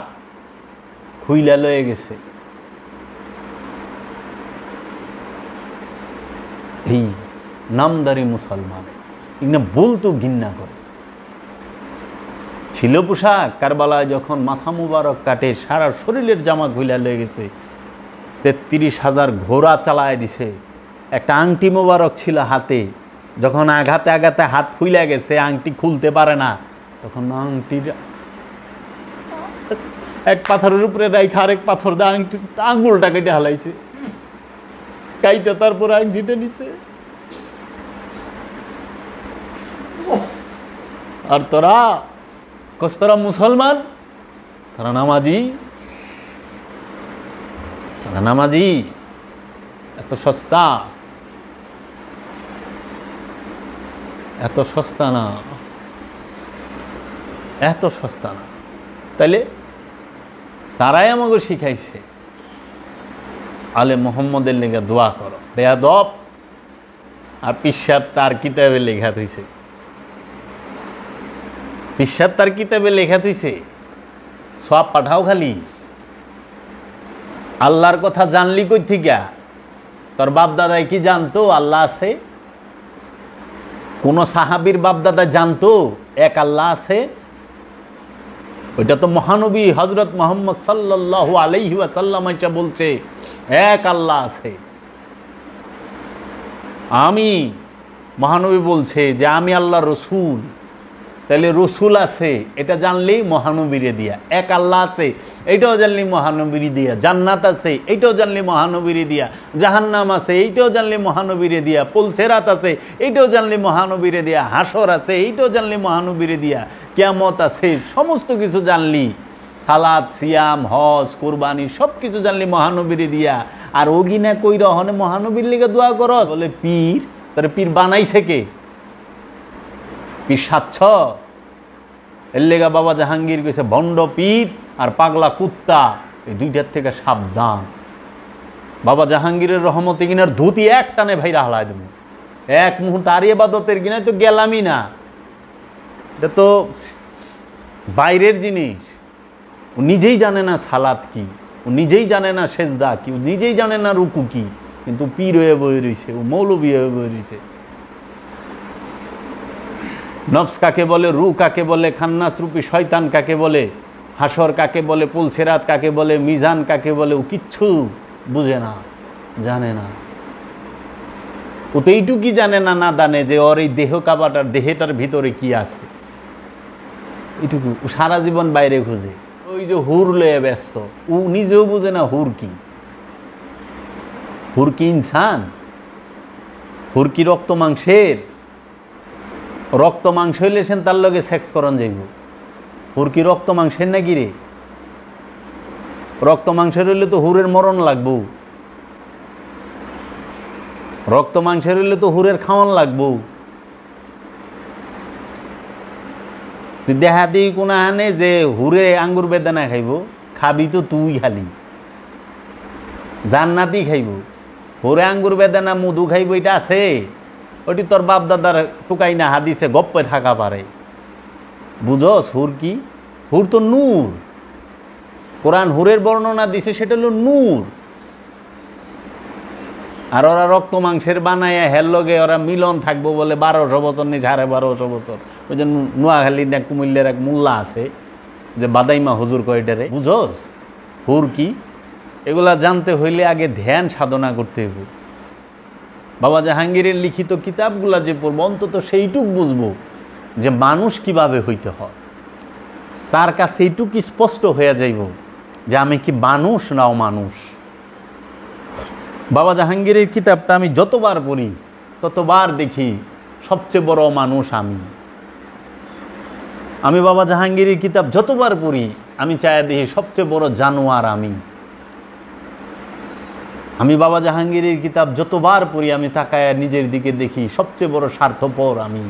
খুইলা লয়ে গেছে। এই নামদারি মুসলমান এগুলো বলতো ঘৃণা করে। ছিল পোশাক, কারবালায় যখন মাথা মুবারক কাটে, সারা শরীরের জামা খুইলা লয়ে গেছে। 33,000 ঘোড়া চালায় দিছে। একটা আংটি মোবারক ছিল হাতে, যখন আঘাতে আঘাতে হাত খুইলা গেছে, আংটি খুলতে পারে না, তখন আংটির এক পাথরের উপরে রাইখা আরেক পাথর দিয়ে আংটি আঙুলটা কেটে হালাইছে, কাইটা তারপর আংটিটা নিছে। আর তোরা কস তোরা মুসলমান, তোরা নামাজি, তোরা নামাজি, এত সস্তা, এত সস্তা না, এত সস্তা না। তাইলে তারাই আমাকে শিখাইছে আলে মোহাম্মদের লেগে দোয়া করো, বেয়াদব। আর পিসাব তার কিতাবে লেখা থইছে, পিসাব তার কিতাবে লেখা থইছে, সব পাঠাও খালি। আল্লাহর কথা জানলি কই থিকা? তোর বাপদাদাই কি জানতো আল্লাহ আছে? কোন সাহাবীর বাপদাদা জানতো এক আল্লাহ আছে? ওইটা তো মহানবী হযরত মুহাম্মদ সাল্লাল্লাহু আলাইহি ওয়াসাল্লাম এটা বলছে এক আল্লাহ আছে। আমি মহানবী বলছে যে আমি আল্লাহর রসুল, তাহলে রসুল আছে এটা জানলেই মহানবীরে দিয়া, এক আল্লাহ আছে এইটাও জানলি মহানবীরে দিয়া, জান্নাত আছে এইটাও জানলি মহানবীরে দিয়া, জাহান্নাম আছে এইটাও জানলি মহানবীরে দিয়া, পুলসেরাত আছে এইটাও জানলি মহানবীরে দিয়া, হাসর আছে এইটাও জানলি মহানবীরে দিয়া, কিয়ামত আছে, সমস্ত কিছু জানলি, সালাত, সিয়াম, হজ, কুরবানি সব কিছু জানলি মহানবীরে দিয়া। আর ওগিনা কই রহনে মহানবীর লিগে দোয়া করস? বলে পীর। তার পীর বানাইছে কে? পীর সাচ্ছ? এর লেগা বাবা জাহাঙ্গীর কইছে ভণ্ড পীর আর পাগলা কুত্তা এই দুইটার থেকে সাবধান। বাবা জাহাঙ্গীরের রহমতে কিনার ধুতি এক টানে ভাইরা হালায় দেব, এক মুহূর্তে। আর ইবাদতের কিনা তো গেলামই না, এটা তো বাইরের জিনিস। ও নিজেই জানে না সালাত কি, ও নিজেই জানে না সেজদা কি, ও নিজেই জানে না রুকু কি, কিন্তু পীর হয়ে বই রয়েছে, ও মৌলবী হয়ে বই রয়েছে। নফস কাকে বলে, রু কাকে বলে, খান্নাস রূপী শয়তান কাকে বলে, হাসর কাকে বলে, পুলসেরাত কাকে বলে, মিজান কাকে বলে, ও কিচ্ছু বুঝে না, জানে না। ও তো এইটুকুই জানে না, না জানে যে ওর এই দেহ কাবাটার দেহটার ভিতরে কি আছে, এইটুকু। ও সারা জীবন বাইরে খুঁজে, ওই যে হুর লয়ে ব্যস্ত। ও নিজেও বুঝে না হুর কি। হুর কি ইনসান? হুর কি রক্ত মাংসের? রক্ত মাংস হইলে সেন তার লগে সেক্স করন যাইব। হুর কি রক্ত মাংসের নাকি রে? রক্ত মাংসের হইলে তো হুরের মরণ লাগবো, রক্ত মাংসের হইলে তো হুরের খাওয়ান লাগবো। তুই দেখা দিই কোনা হানে যে হুরে আঙ্গুর বেদানা খাইব, খাবি তো তুই খালি, জান্নাতি খাইব। হুরে আঙ্গুর বেদানা মধু খাইব, এটা আছে? ওটি তোর বাপ দাদার টুকাই না হাদিসে গপ্পে থাকা পারে। বুঝস হুর কি? হুর তো নূর। কোরআন হুরের বর্ণনা দিছে, সেটা হলো নূর। আর ওরা রক্ত মাংসের বানায় হের লগে ওরা মিলন থাকবো বলে 1200 বছর নেই, 1250 বছর। ওই যে নোয়াখালীর না কুমিল্লার এক মোল্লা আছে যে বাদাইমা হুজুর কয়টারে। বুঝস হুর কি? এগুলা জানতে হইলে আগে ধ্যান সাধনা করতে হইব। বাবা জাহাঙ্গীরের লিখিত কিতাবগুলা যে পড়ব, অন্তত সেইটুক বুঝবো যে মানুষ কিভাবে হইতে হয়। তার কাছে এইটুকু স্পষ্ট হয়ে যাইব যে আমি কি মানুষ না অমানুষ। বাবা জাহাঙ্গীরের কিতাবটা আমি যতবার পড়ি ততবার দেখি সবচেয়ে বড় মানুষ আমি। আমি বাবা জাহাঙ্গীরের কিতাব যতবার পড়ি আমি চাই দেখি সবচেয়ে বড় জানোয়ার আমি। আমি বাবা জাহাঙ্গীরের কিতাব যতবার পড়ি আমি তাকায় নিজের দিকে দেখি সবচেয়ে বড় স্বার্থপর আমি।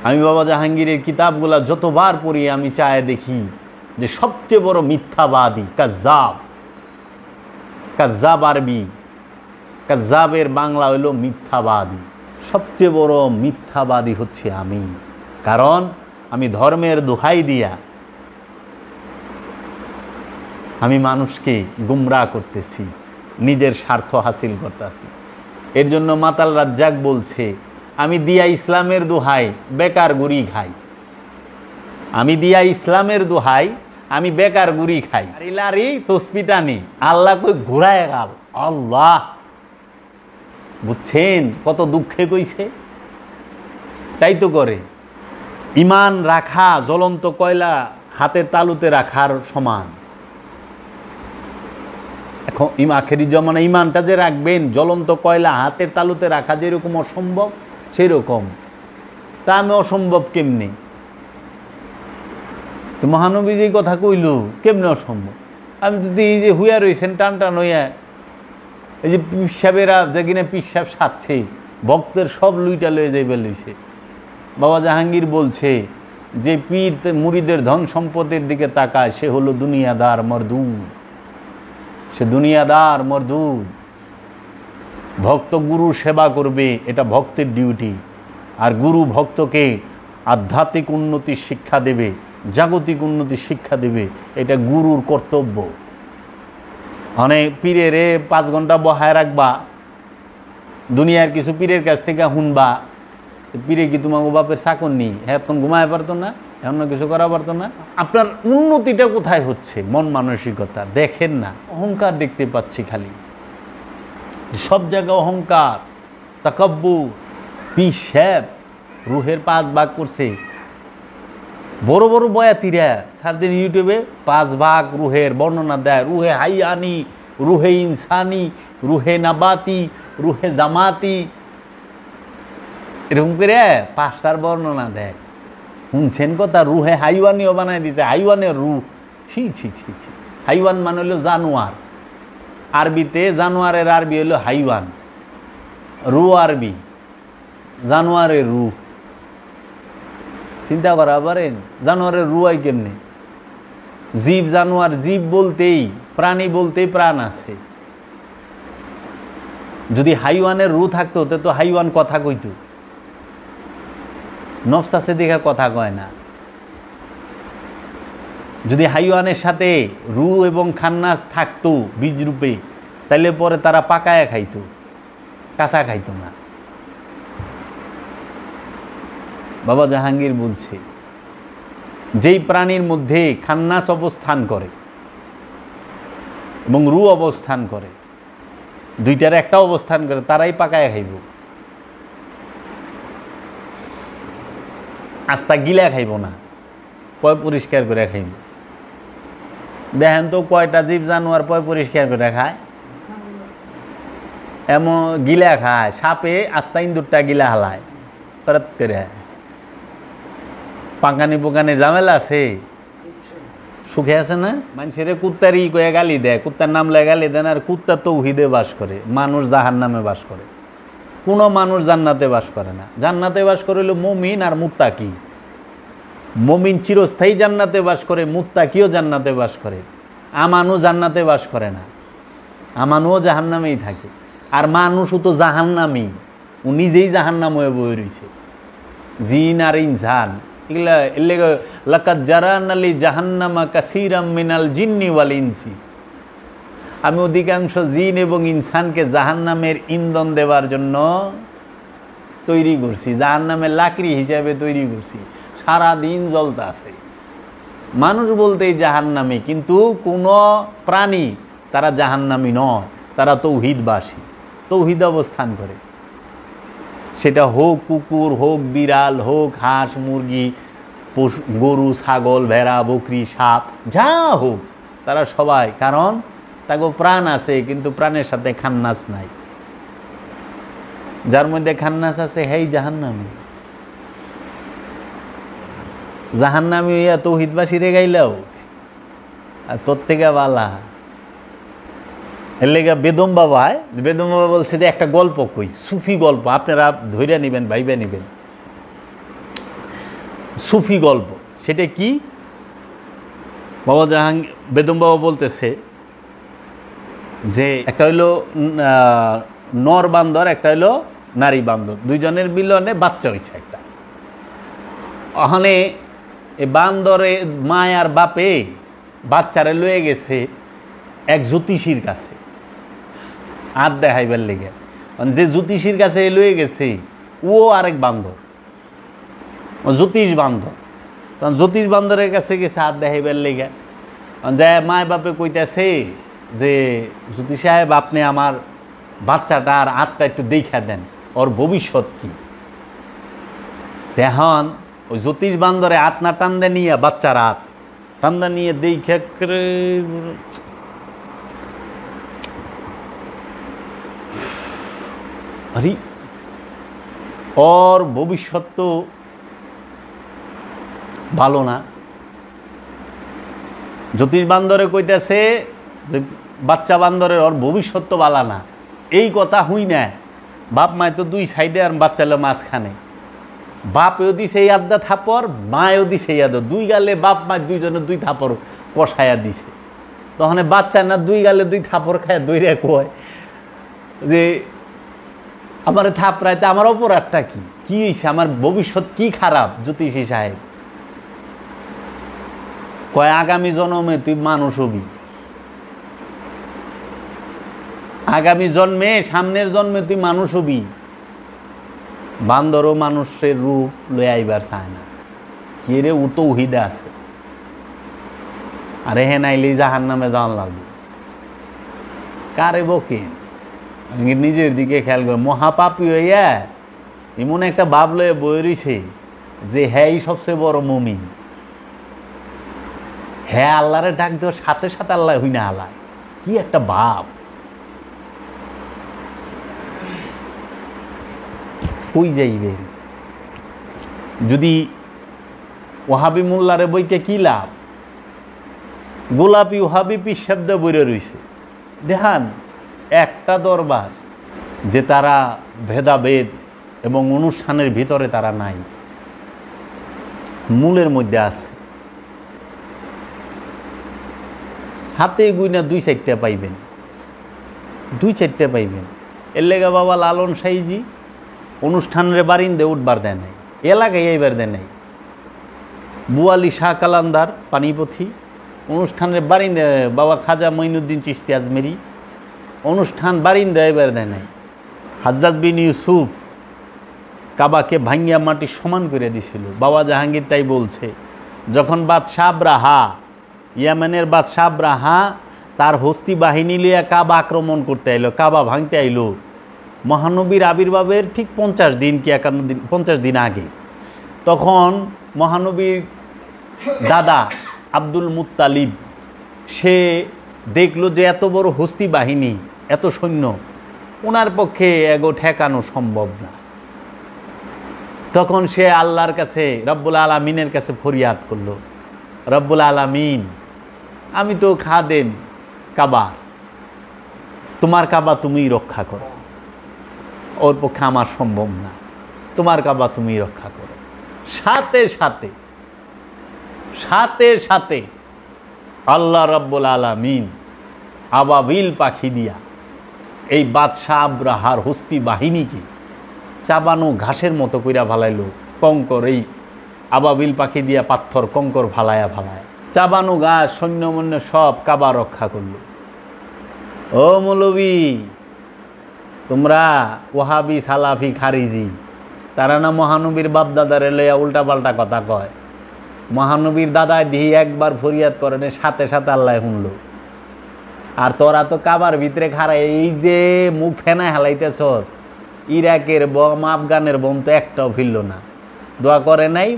আমি বাবা জাহাঙ্গীরের কিতাবগুলা যতবার পড়ি আমি চায় দেখি যে সবচেয়ে বড় মিথ্যাবাদী কাজ্জাব। কাজ্জাব আরবি, কাজ্জাবের বাংলা হইল মিথ্যাবাদী। সবচেয়ে বড় মিথ্যাবাদী হচ্ছে আমি, কারণ আমি ধর্মের দোহাই দিয়া আমি মানুষকে গুমরাহ করতেছি, নিজের স্বার্থ হাসিল করতেছি। এর জন্য মাতাল রাজ্জাক বলছে, আমি দিয়া ইসলামের দোহাই বেকার গুড়ি খাই। আমি দিয়া ইসলামের দোহাই আমি বেকার গুড়ি খাই। লারি তসপিটানি আল্লাহ কই ঘুরায় গাল। আল্লাহ বুঝছেন কত দুঃখে কইছে? তাই তো করে। ইমান রাখা জ্বলন্ত কয়লা হাতের তালুতে রাখার সমান। এখন আখেরি জমানা ইমানটা যে রাখবেন জ্বলন্ত কয়লা হাতের তালুতে রাখা যেরকম অসম্ভব, সেই রকম। তা আমি অসম্ভব কেমনি? মহানবী যে কথা কইল কেমনে অসম্ভব? আমি যদি এই যে হুইয়া রয়েছেন টান টান হইয়া, এই যে পিসাবেরা যে কিনা পিসাব সাচ্ছে, ভক্তের সব লুইটা লয়ে যাইবে লইছে। বাবা জাহাঙ্গীর বলছে যে পীর মুরিদের ধন সম্পদের দিকে তাকায় সে হলো দুনিয়াদার মরদুদ। সে দুনিয়াদার মরদুদ। ভক্ত গুরু সেবা করবে, এটা ভক্তের ডিউটি। আর গুরু ভক্তকে আধ্যাত্মিক উন্নতির শিক্ষা দেবে, জাগতিক উন্নতির শিক্ষা দেবে, এটা গুরুর কর্তব্য। মানে পীরের 5 ঘন্টা বহায় রাখবা, দুনিয়ার কিছু পীরের কাছ থেকে শুনবা। পীরে কি তোমার বাপের চাকর নি? এখন ঘুমায় পারতো না, এখন কিছু করা পারতো না? আপনার উন্নতিটা কোথায় হচ্ছে? মন মানসিকতা দেখেন না। অহংকার দেখতে পাচ্ছি খালি, সব জায়গায় অহংকার, তাকাব্বুর। পীর সাহেব রুহের 5 ভাগ করছে। বড় বড় বয়াতিরা সারাদিন ইউটিউবে 5 ভাগ রুহের বর্ণনা দেয়। রুহে হাইয়ানি, রুহে ইনসানি, রুহে নাবাতি, রুহে জামাতি, এরকম করে 5টার বর্ণনা দেয়। শুনছেন কথা? রুহে হাইওয়ানিও বানায় দিছে। হাইওয়ানের রুহ, ছি ছি ছি ছি। হাইওয়ান মানে হলো জানোয়ার। আরবিতে জানোয়ারের আরবি হলো হাইওয়ান, রু আরবি, জানোয়ারের রু। চিন্তা করা পারেন জানোয়ারের রু হয় কেমনে? জীব জানোয়ার, জীব বলতেই প্রাণী বলতেই প্রাণ আছে। যদি হাইওয়ানের রু থাকতো তো হাইওয়ান কথা কইতো। নফস আছে দেখা কথা কয় না। যদি হাইওয়ানের সাথে রু এবং খান্নাস থাকতো বীজ রূপে, তাহলে পরে তারা পাকায়া খাইতো, কাঁচা খাইতো না। বাবা জাহাঙ্গীর বলছে, যেই প্রাণীর মধ্যে খান্নাস অবস্থান করে এবং রু অবস্থান করে, দুইটার একটা অবস্থান করে, তারাই পাকায়া খাইব, আস্তা গিলা খাইব না, পয় পরিষ্কার করে খাইব। দেখেন তো কয়টা জীব জানোয়ার পয় পরিষ্কার করে খায়? এমন গিলা খায়, সাপে আস্তা ইন্দুরটা গিলা হালায় পরত করে। পাকানি পোকানি ঝামেলা আছে, সুখে আছে না? মানুষের কুত্তারই কয়ে গালি দেয়, কুত্তার নাম লে গালি দেন, আর কুত্তা তৌহিদে বাস করে, মানুষ জাহান্নামে বাস করে। কোনো মানুষ জান্নাতে বাস করে না। জান্নাতে বাস করে হলো মুমিন আর মুত্তাকি। মুমিন চিরস্থায়ী জান্নাতে বাস করে, মুত্তাকিও জান্নাতে বাস করে। আমানও জান্নাতে বাস করে না, আমানও জাহান্নামেই থাকে। আর মানুষও তো জাহান্নামী, ও নিজেই জাহান্নাম হয়ে বয়ে রয়েছে। জিন আর ইনসান এগুলা এলে লাকাদ জারানা লি জাহান্নামা কাসীরাম মিনাল জিন্নি ওয়াল ইনসি। আমি অধিকাংশ জিন এবং ইনসানকে জাহান্নামের ইন্ধন দেওয়ার জন্য তৈরি করছি, জাহান্নামের লাকড়ি হিসাবে তৈরি করছি, সারাদিন জ্বলতে আছে। মানুষ বলতেই জাহান্নামী, কিন্তু কোনো প্রাণী তারা জাহান্নামী নয়, তারা তৌহিদবাসী, তৌহিদ অবস্থান করে। সেটা হোক কুকুর, হোক বিড়াল, হোক হাঁস মুরগি, পশু, গরু ছাগল ভেড়া বকরি সাপ, যা হোক, তারা সবাই, কারণ তাকে প্রাণ আছে, কিন্তু প্রাণের সাথে খান্নাস নাই। যার মধ্যে খান্নাস আছে হেই জাহান্নামী। জাহান্নামী হইয়া তৌহিদবাসী রে গাইলেও আর তোর থেকে বালা। এর লেগে বেদম বাবা, বেদম বাবা বলছে যে একটা গল্প কই, সুফি গল্প, আপনারা ধৈর্য নেবেন, ভাইবে নেবেন। সুফি গল্প, সেটা কি? বাবা জাহাঙ্গীর, বেদম বাবা বলতেছে যে একটা হইলো নর বান্দর, একটা হইলো নারী বান্দর, দুইজনের মিলনে বাচ্চা হয়েছে একটা। ওখানে এই বান্দরে মায়ার বাপে বাচ্চারে লয়ে গেছে এক জ্যোতিষীর কাছে হাত দেখাইবার লেগে। যে জ্যোতিষীর কাছে লয়ে গেছে ও আরেক বান্দর, জ্যোতিষ বান্দর। তখন জ্যোতিষ বান্দরের কাছে গেছে হাত দেখাইবার লেগে। যে মায় বাপে কইতেছে যে জ্যোতিষ সাহেব, আপনি আমার বাচ্চাটার হাতটা একটু দেখা দেন, ওর ভবিষ্যৎ কি। এখন ওই জ্যোতিষ বান্দরে হাত না টান্দে নিয়ে, বাচ্চার হাত টান্দা নিয়ে দেখে আরে ওর ভবিষ্যৎ তো ভালো না। জ্যোতিষ বান্দরে কইতেছে যে বাচ্চা বান্দরের ওর ভবিষ্যৎ তো ভালো না। এই কথা হুই না, বাপ মায় তো দুই সাইডে আর বাচ্চা হলো মাঝখানে। বাপেও দিছে এই আড্ডা থাপড়, মায়েও দিছে এই আদর, দুই গালে বাপ মা দুইজনে দুই থাপড় কষায়া দিছে। তখন বাচ্চা না দুই গালে দুই থাপড় খায় দৈরে কয় যে আমার থাপড়াইতে আমার অপরাধটা কি, কি হয়েছে, আমার ভবিষ্যৎ কি খারাপ। জ্যোতিষী সাহেব কয় আগামী জন্মে তুই মানুষ হবি, আগামী জন্মে, সামনের জন্মে তুই মানুষ হবি। বান্দরও মানুষের রূপ লয়ে আইবার চায় না, কি রে ও তৌহিদে আছে। আরে হে নাইলে জাহান্নামে যাওয়ান লাগবে। কারে বকে নিজের দিকে খেয়াল করে, মহাপাপী হইয়া এমন একটা ভাব লয়ে বই রইছে যে হ্যাঁ সবচেয়ে বড় মুমিন। হ্যাঁ আল্লাহরে ডাক দেওয়ার সাথে সাথে আল্লাহ হই না আল্লাহ, কি একটা ভাব। কই যাইবে যদি ওহাবি মোল্লারে বইতে কি লাভ? গোলাপি ওহাবি পিসাব্দ বইরে রইছে। দেখান একটা দরবার যে তারা ভেদাভেদ এবং অনুষ্ঠানের ভিতরে তারা নাই, মূলের মধ্যে আছে। হাতে গুইনা দুই চারটা পাইবেন, দুই চারটা পাইবেন। এর লেগা বাবা লালন সাইজি অনুষ্ঠানের বারিন্দে উঠবার দেয় নাই, এলাকায় এইবার দেয় নাই। বুয়ালি শাহ কালান্দার পানিপথি অনুষ্ঠানের বারিন্দা বাবা খাজা মঈনুদ্দিন চিশতি আজমেরি অনুষ্ঠান বারিন্দা এবার দেয় নাই। হাজ্জাজ বিন ইউসুফ কাবাকে ভাঙ্গিয়া মাটি সমান করে দিছিল। বাবা জাহাঙ্গীর তাই বলছে, যখন বাদশাহ আব্রাহা, ইয়ামেনের বাদশাহ আব্রাহা তার হস্তি বাহিনী লিয়া কাবা আক্রমণ করতে আইলো, কাবা ভাঙতে আইলো, মহানবীর আবির্ভাবের ঠিক 50 দিন কি 51 দিন 50 দিন আগে, তখন মহানবীর দাদা আব্দুল মুত্তালিব সে দেখলো যে এত বড় হস্তি বাহিনী, এত সৈন্য ওনার পক্ষে এগো ঠেকানো সম্ভব না। তখন সে আল্লাহর কাছে, রব্বুল আলামিনের কাছে ফরিয়াদ করলো, রব্বুল আলামিন, আমি তো খাদেম কাবা, তোমার কাবা তুমিই রক্ষা করো, ওর পক্ষে আমার সম্ভব না, তোমার কাবা তুমিই রক্ষা করো। সাথে সাথে সাথে সাথে আল্লাহ রব্বুল আলামিন আবাবিল পাখি দিয়া এই বাদশাহ আব্রাহার হস্তি বাহিনীকে চাবানো ঘাসের মতো কইরা ফালাইলো। কঙ্কর, এই আবাবিল পাখি দিয়া পাথর কঙ্কর ফালায়া ফালায়া চাবানো ঘাস সৈন্যমন্য সব কাবা রক্ষা করলো। ও মৌলবী, তোমরা ওহাবি সালাফি খারিজি, তারা না মহানবীর বাপদাদারে লইয়া উল্টা পাল্টা কথা কয়। মহানবীর দাদায় দিহি একবার ফরিয়াদ করেন, সাথে সাথে আল্লাহ শুনল। আর তোরা তো কাবার ভিতরে খাড়া, এই যে মুখ ফেনা হেলাইতেছস, ইরাকের বম আফগানের বম তো একটাও ফিরল না। দোয়া করে নাই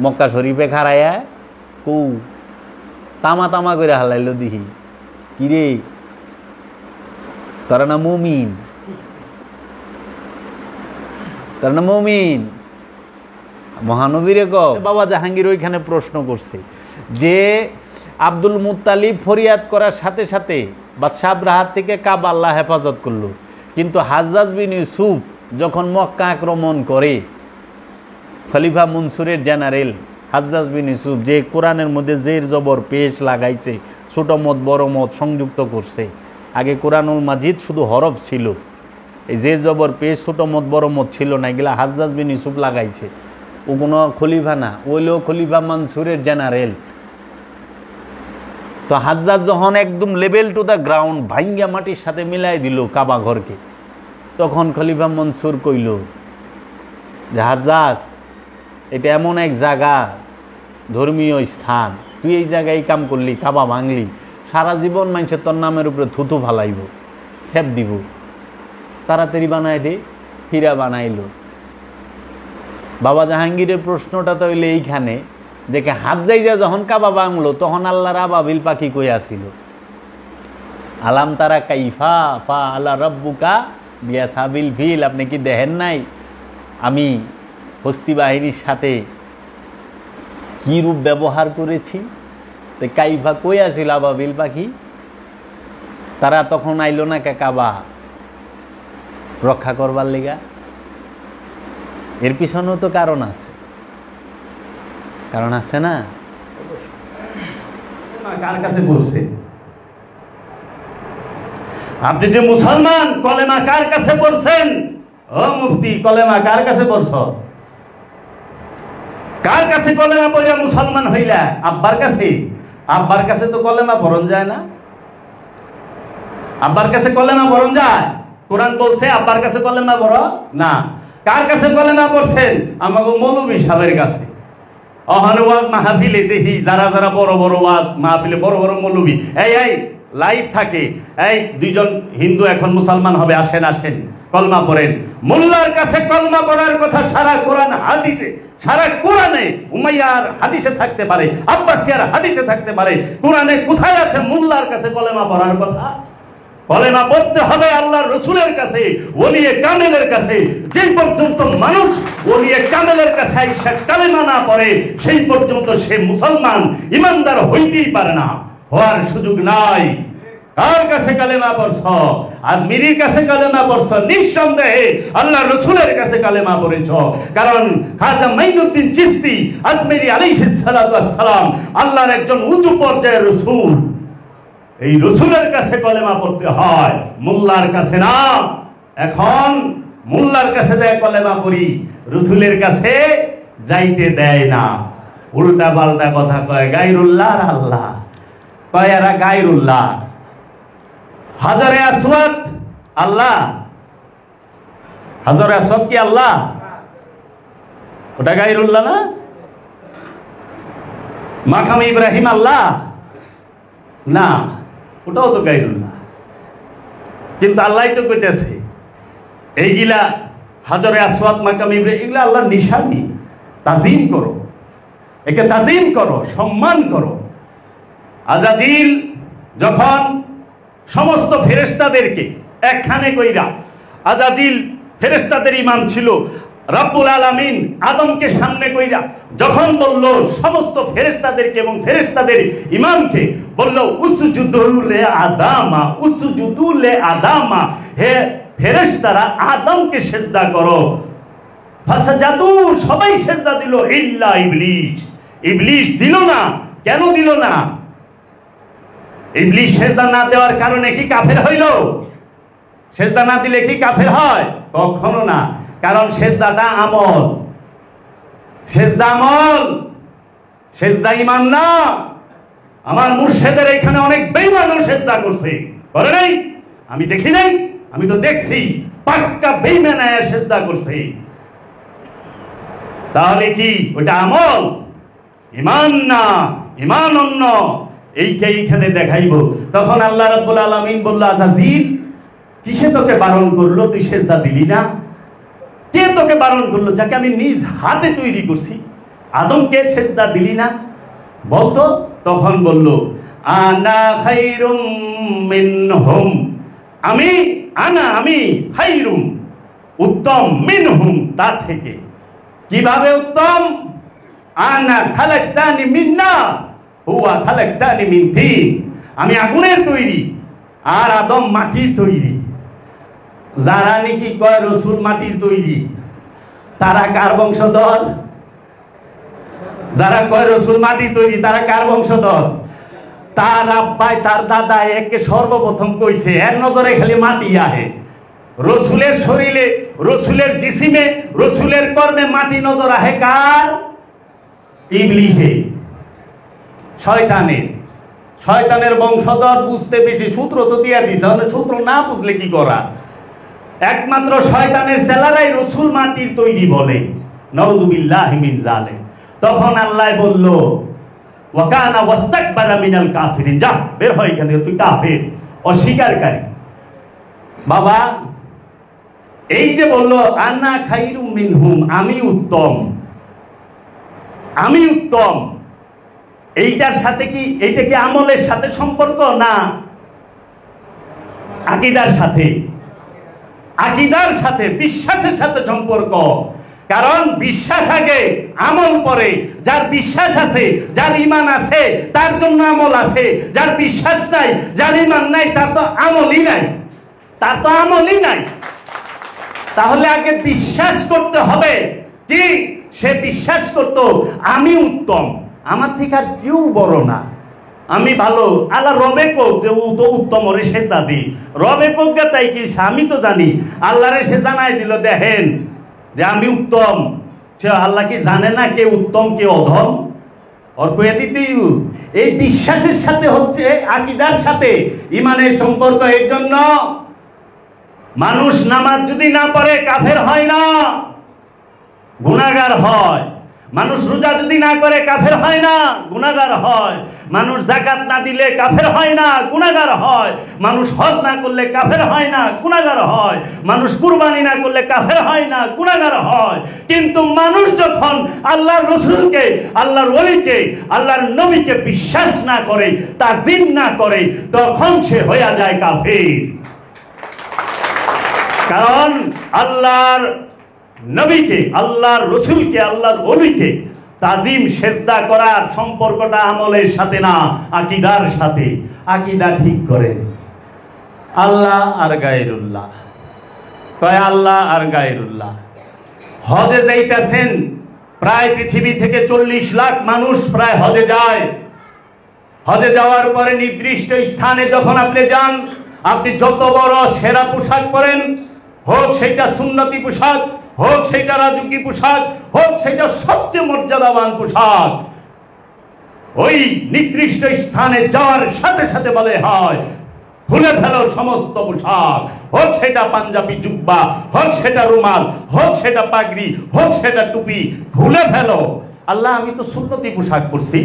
মক্কা শরীফে খাড়াইয়া কু তামা তামা করে হালাইল দিহি। কিরে, তোরা না মুমিন, তোরা না মুমিন। মহানবীরে কও। বাবা জাহাঙ্গীর ওইখানে প্রশ্ন করছে যে আব্দুল মুত্তালিব ফরিয়াদ করার সাথে সাথে বাদশাহ আব্রাহার থেকে কাবা আল্লাহ হেফাজত করলো, কিন্তু হাজ্জাজ বিন ইউসুফ যখন মক্কা আক্রমণ করে, খলিফা মনসুরের জেনারেল হাজ্জাজ বিন ইউসুফ, যে কোরআনের মধ্যে জের জবর পেশ লাগাইছে, ছোট মত বড় মত সংযুক্ত করছে। আগে কোরআনুল মাজিদ শুধু হরফ ছিল, এই জের জবর পেশ ছোট মত বড় মত ছিল না, এগুলা হাজ্জাজ বিন ইউসুফ লাগাইছে। ও কোনো খলিফা না, ওইলেও খলিফা মনসুরের জেনারেল। তো হাজ্জাজ যখন একদম লেভেল টু দ্য গ্রাউন্ড ভাঙ্গা মাটির সাথে মিলাই দিল কাবা ঘরকে, তখন খলিফা মনসুর কইল যে হাজ্জাজ, এটা এমন এক জায়গা, ধর্মীয় স্থান, তুই এই জায়গায় কাম করলি, কাবা ভাঙলি, সারা জীবন মানুষের তোর নামের উপরে থুথু ফালাইব, সেপ দিব, তাড়াতাড়ি বানাই দে। হীরা বানাইল। বাবা জাহাঙ্গীরের প্রশ্নটা তো হইলে এইখানে যে হাজ্জাইজা যখন কাবা ভাঙলো, তখন আল্লাহর আবাবিল পাখি কই আসিল, আলাম তারা কাইফা ফা আলা রব্বুকা বিয়াসাবিল ফিল, আপনি কি দেখেন নাই আমি হস্তি বাহিনীর সাথে কি রূপ ব্যবহার করেছি? তো কাইফা কই আসিল আবাবিল পাখি? তারা তখন আইল না কে কাবা রক্ষা করবার লিগা? এর পিছনেও তো কারণ আছে, কারণ আছে না? কার কাছে পড়ছে? আপনি যে মুসলমান, কলেমা কার কাছে পড়ছেন? ও মুফতি, কলেমা কার কাছে পড়ছ? কার কাছে কলেমা পড়িয়া মুসলমান হইলা? আব্বার কাছে? আব্বার কাছে তো কলেমা পড়ন যায় না। আব্বার কাছে কলেমা পড়ন যায়? কোরআন বলছে আব্বার কাছে কলেমা পড়ো না। কার কাছে কলেমা পড়ছেন? আমাকে মৌলভী সাহেবের কাছে। অহানুয়াজ মাহফিলে দেখি যারা যারা বড় বড় ওয়াজ মাহফিলে বড় বড় মৌলভী, এই লাইভ থাকে, এই দুইজন হিন্দু এখন মুসলমান হবে, আসেন আসেন কলমা পড়েন। মোল্লার কাছে কলমা পড়ার কথা সারা কোরআন হাদিসে, সারা কোরআনে উমাইয়ার হাদিসে থাকতে পারে, আব্বাসিয়ার হাদিসে থাকতে পারে, কোরআনে কোথায় আছে মোল্লার কাছে কলেমা পড়ার কথা? কলেমা পড়তে হবে আল্লাহর রাসূলের কাছে, ওলিয়ে কামেলের কাছে। যে পর্যন্ত মানুষ ওলিয়ে কামেলের কাছে আইসা কালেমা না পড়ে, সেই পর্যন্ত সে মুসলমান ইমানদার হইতেই পারে না, হওয়ার সুযোগ নাই। কার কাছে কালেমা পড়ছ? আজমিরির কাছে কালেমা পড়ছ? নিঃসন্দেহে আল্লাহর রাসূলের কাছে কালেমা পড়েছ। কারণ খাজা মাইনুদ্দিন চিশতি আজমিরি আলাইহিস সালাতু ওয়াস সালাম আল্লাহর একজন উঁচু পর্যায়ের রাসূল। এই রাসূলের কাছে কলেমা পড়তে হয়, মোল্লার কাছে না। এখন মোল্লার কাছে যায় কলেমা পড়ি, রাসূলের কাছে যাইতে দেয় না। উল্টা পাল্টা কথা কয়, গায়রুল্লাহ আর আল্লাহ কয়, এরা গায়রুল্লাহ। হাজারে আসওয়াদ আল্লাহ, হাজারে আসওয়াদ কি আল্লাহ? ওটা গায়রুল্লাহ না? মাকাম ইব্রাহিম আল্লাহ না, ওটাও তো গায়রুল্লাহ। কিন্তু আল্লাহ তো কইতেছে এইগুলা হাজারে আসওয়াদ, মাকাম ইব্রাহিম, এগুলা আল্লাহর নিশানি, তাজিম করো, একে তাজিম করো, সম্মান করো। আজাজিল যখন সমস্ত ফেরেশতাদেরকে একখানে কইরা, আজাজিল ফেরেশতাদের ইমাম ছিল, রব্বুল আলামিন আদমকে সামনে কইরা যখন বলল সমস্ত ফেরেশতাদেরকে এবং ফেরেশতাদের ইমামকে বলল উসজুদু লি আদামা, উসজুদু লি আদামা, হে ফেরেশতারা আদমকে সিজদা করো। ফাসাজাদু, সবাই সিজদা দিল, ইল্লা ইবলিস, ইবলিস দিল না। কেন দিল না? ইবলিস সিজদা না দেওয়ার কারণে কি কাফের হইল? সিজদা না দিলে কি কাফের হয়? কখনো না। কারণ সিজদাটা আমল, সিজদা আমল, সিজদা ঈমান না। আমার মুর্শিদের এখানে অনেক বেঈমানও সিজদা করছে, করে নাই? আমি দেখি নাই? আমি তো দেখছি, পাক্কা বেঈমান আয়া সিজদা করছে। তাহলে কি ওটা আমল? ঈমান না, ঈমান অন্য। এইটাই এখানে দেখাইব। তখন আল্লাহ রাব্বুল আলামিন বলল, আজাজিল কিসে তোকে বারণ করলো? তুই সিজদা দিলি না। কে তোকে বারণ করলো? যাকে আমি নিজ হাতে তৈরি করছি, আদমকে সিজদা দিলি না বলতো। তখন বলল, আনা খায়রুম মিনহুম, আমি আমি খায়রুম, উত্তম, মিনহুম, তার থেকে। কিভাবে উত্তম? আনা খালাকতানি মিন নার, হুয়া খালাকতানি মিন তিন। আমি আগুনের তৈরি আর আদম মাটির তৈরি। যারা নাকি কয় রসুল মাটির তৈরি, তারা কার বংশধর? যারা কয় রসুল মাটির তৈরি, তারা কার বংশধর? তার আব্বাই, তার দাদা একে সর্বপ্রথম কইছে, এর নজরে খালি মাটি আহে। রসুলের শরীরে, রসুলের জিসিমে, রসুলের কর্মে মাটি নজর আহে কার? ইবলিসে, শয়তানের। শয়তানের বংশধর বুঝতে বেশি, সূত্র তো দিয়া দিছে, সূত্র না বুঝলে কি করা? একমাত্র শয়তানের ছেলেরাই রসুল মাটির তৈরি বলে। নাউযুবিল্লাহি মিন যালিক। তখন আল্লাহ বলল, ওয়া কানা ওয়াস্তাকবারা মিনাল কাফিরিন, যা বের হয় এখান থেকে, তুই কাফের, অস্বীকারী। বাবা এই যে বলল আনা খায়রুম মিনহুম, আমি উত্তম, আমি উত্তম, এইটার সাথে কি, এইটা কি আমলের সাথে সম্পর্ক? না, আকীদার সাথে, আকীদার সাথে, বিশ্বাসের সাথে সম্পর্ক। কারণ বিশ্বাস আগে, আমল পরে। যার বিশ্বাস আছে, যার ঈমান আছে, তার জন্য আমল আছে। যার বিশ্বাস নাই, যার ঈমান নাই, তার তো আমলই নাই, তার তো আমলই নাই। তাহলে আগে বিশ্বাস করতে হবে কি? সে বিশ্বাস করত আমি উত্তম, আমার থেকে আর কেউ বড় না, আমি ভালো। আল্লাহ রবে কোক যে ও তো উত্তম, ওরে সে দাদি রবে কোক গে, তাই কি আমি তো জানি। আল্লাহরে সে জানাই দিল, দেখেন যে আমি উত্তম। সে আল্লাহ কি জানে না কে উত্তম কে অধম? ওর কয়ে দিতেই। এই বিশ্বাসের সাথে হচ্ছে আকীদার সাথে ঈমানের সম্পর্ক। এর জন্য মানুষ নামাজ যদি না পড়ে কাফের হয় না, গুনাহগার হয়। মানুষ রোজা যদি না করে কাফের হয় না, গুনাহগার হয়। মানুষ যাকাত না দিলে কাফের হয় না, গুনাহগার হয়। মানুষ হজ না করলে কাফের হয় না, গুনাহগার হয়। মানুষ কুরবানি না করলে কাফের হয় না, গুনাহগার হয়। কিন্তু মানুষ যখন আল্লাহর রাসূলকে, আল্লাহর ওলিকে, আল্লাহর নবীকে বিশ্বাস না করে, তাজিম না করে, তখন সে হয়ে যায় কাফের। কারণ আল্লাহর নবীকে, আল্লাহর রাসূলকে, আল্লাহর ওলিকে তাজিম সেজদা করার সম্পর্কটা আমলের সাথে না, আকীদার সাথে। আকীদা ঠিক করেন। আল্লাহ আর গায়রুল্লাহ, কয় আল্লাহ আর গায়রুল্লাহ। হজে যাইতেছেন, প্রায় পৃথিবী থেকে 40 লাখ মানুষ প্রায় হজে যায়। হজে যাওয়ার পরে নির্দিষ্ট স্থানে যখন আপনি যান, আপনি যত বড় সেরা পোশাক পরেন, হোক সেটা সুন্নতি পোশাক, হোক সেটা রাজুকি পোশাক, হোক সেটা সবচেয়ে মর্যাদাবান পোশাক, ওই নির্দিষ্ট স্থানে যাওয়ার সাথে সাথে বলে হয় খুলে ফেলো সমস্ত পোশাক, হোক সেটা পাঞ্জাবি জুব্বা, হোক সেটা রুমাল, হোক সেটা পাগড়ি, হোক সেটা টুপি, খুলে ফেলো। আল্লাহ আমি তো সুন্নতি পোশাক পরছি,